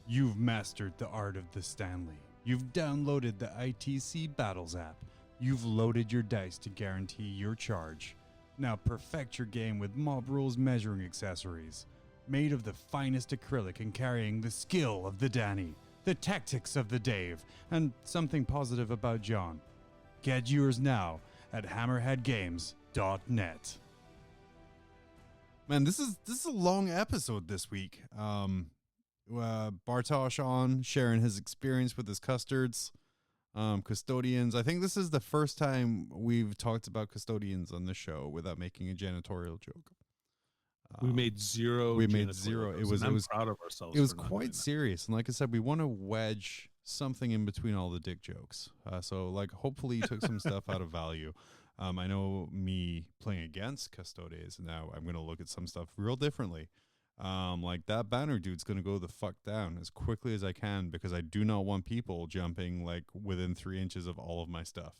You've mastered the art of the Stanley. You've downloaded the ITC Battles app. You've loaded your dice to guarantee your charge. Now perfect your game with Mob Rules measuring accessories. Made of the finest acrylic and carrying the skill of the Danny, the tactics of the Dave, and something positive about John. Get yours now at hammerheadgames.net. Man, this is a long episode this week. Bartosh on sharing his experience with his Custodes, custodians. I think this is the first time we've talked about custodians on the show without making a janitorial joke. We made zero. We made zero. It was proud of ourselves. It was quite serious, and like I said, we want to wedge something in between all the dick jokes. So like, hopefully, you took some stuff out of value. I know me playing against Custodes now, I'm gonna look at some stuff real differently. Like that banner dude's gonna go the fuck down as quickly as I can because I do not want people jumping like within 3 inches of all of my stuff.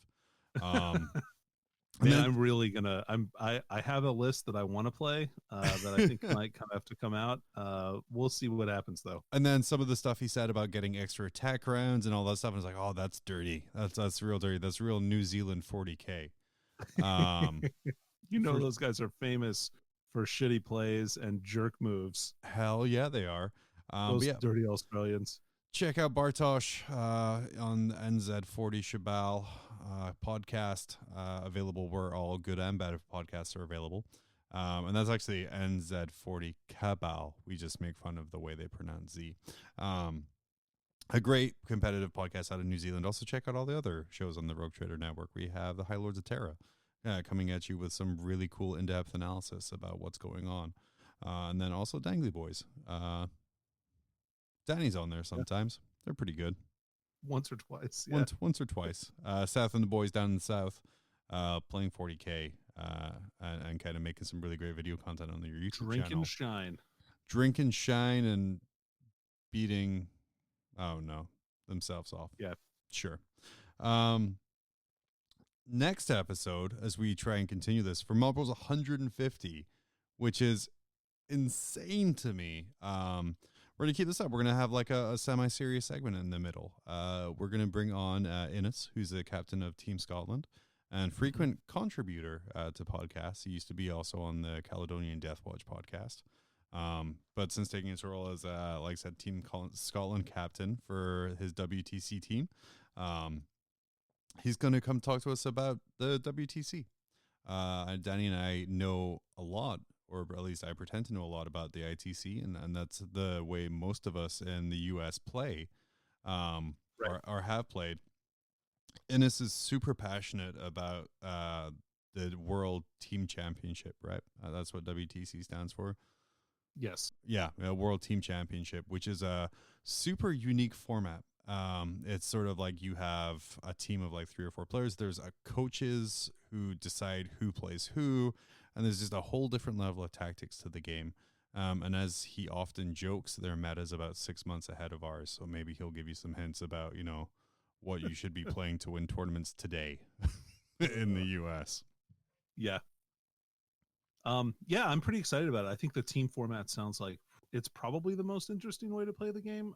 I'm really gonna. I have a list that I want to play that I think might kind of have to come out. We'll see what happens though. And then some of the stuff he said about getting extra attack rounds and all that stuff, I was like, oh, that's dirty. That's real dirty. That's real New Zealand 40K. Those guys are famous for shitty plays and jerk moves. Hell yeah, they are. Those dirty Australians. Check out Bartosh on NZ40 Shabal podcast, available where all good and bad podcasts are available. And that's actually NZ40 Cabal. We just make fun of the way they pronounce Z. A great competitive podcast out of New Zealand. Also check out all the other shows on the Rogue Trader Network. We have the High Lords of Terra coming at you with some really cool in-depth analysis about what's going on. And then also Dangly Boys. Danny's on there sometimes. They're pretty good. Once or twice. Yeah. Once or twice. Seth and the boys down in the South playing 40K and kind of making some really great video content on their YouTube Drink channel. And shine. Drink and shine and beating, themselves off. Yeah. Sure. Next episode, as we try and continue this, for Mob Rules 150, which is insane to me. We're going to keep this up. We're going to have like a semi-serious segment in the middle. We're going to bring on Innes, who's the captain of Team Scotland and frequent contributor to podcasts. He used to be also on the Caledonian Death Watch podcast. But since taking his role as, like I said, Team Scotland captain for his WTC team, he's going to come talk to us about the WTC. Danny and I know a lot, or at least I pretend to know a lot about the ITC, and that's the way most of us in the U.S. play, or have played. Innes is super passionate about the World Team Championship, right? That's what WTC stands for. Yes. Yeah, World Team Championship, which is a super unique format. It's sort of like you have a team of like 3 or 4 players. There's coaches who decide who plays who, and there's just a whole different level of tactics to the game. And as he often jokes, their meta is about 6 months ahead of ours. So maybe he'll give you some hints about, what you should be playing to win tournaments today in the US. Yeah. Yeah, I'm pretty excited about it. I think the team format sounds like it's probably the most interesting way to play the game.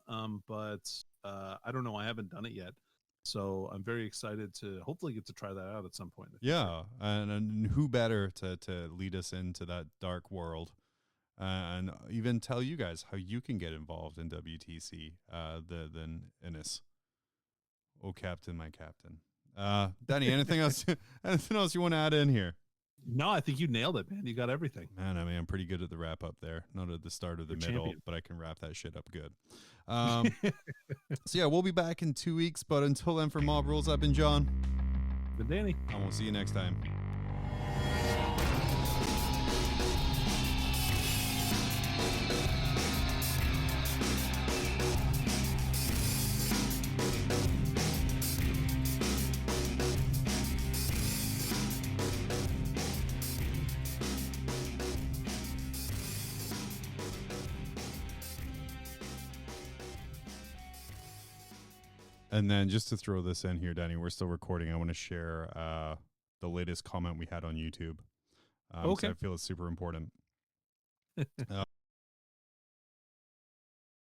But I don't know. I haven't done it yet. So I'm very excited to hopefully get to try that out at some point. Yeah. And who better to lead us into that dark world and even tell you guys how you can get involved in WTC than Innes. Oh, Captain, my Captain. Danny, anything else? Anything else you want to add in here? No, I think you nailed it, man. You got everything. Man, I mean, I'm pretty good at the wrap up there. Not at the start or the middle, champion. but I can wrap that shit up good. So yeah, we'll be back in 2 weeks. But until then, for Mob Rules, I've been John. Good Danny. And we'll see you next time. And then just to throw this in here, Danny, we're still recording. I want to share the latest comment we had on YouTube. Okay. So I feel it's super important.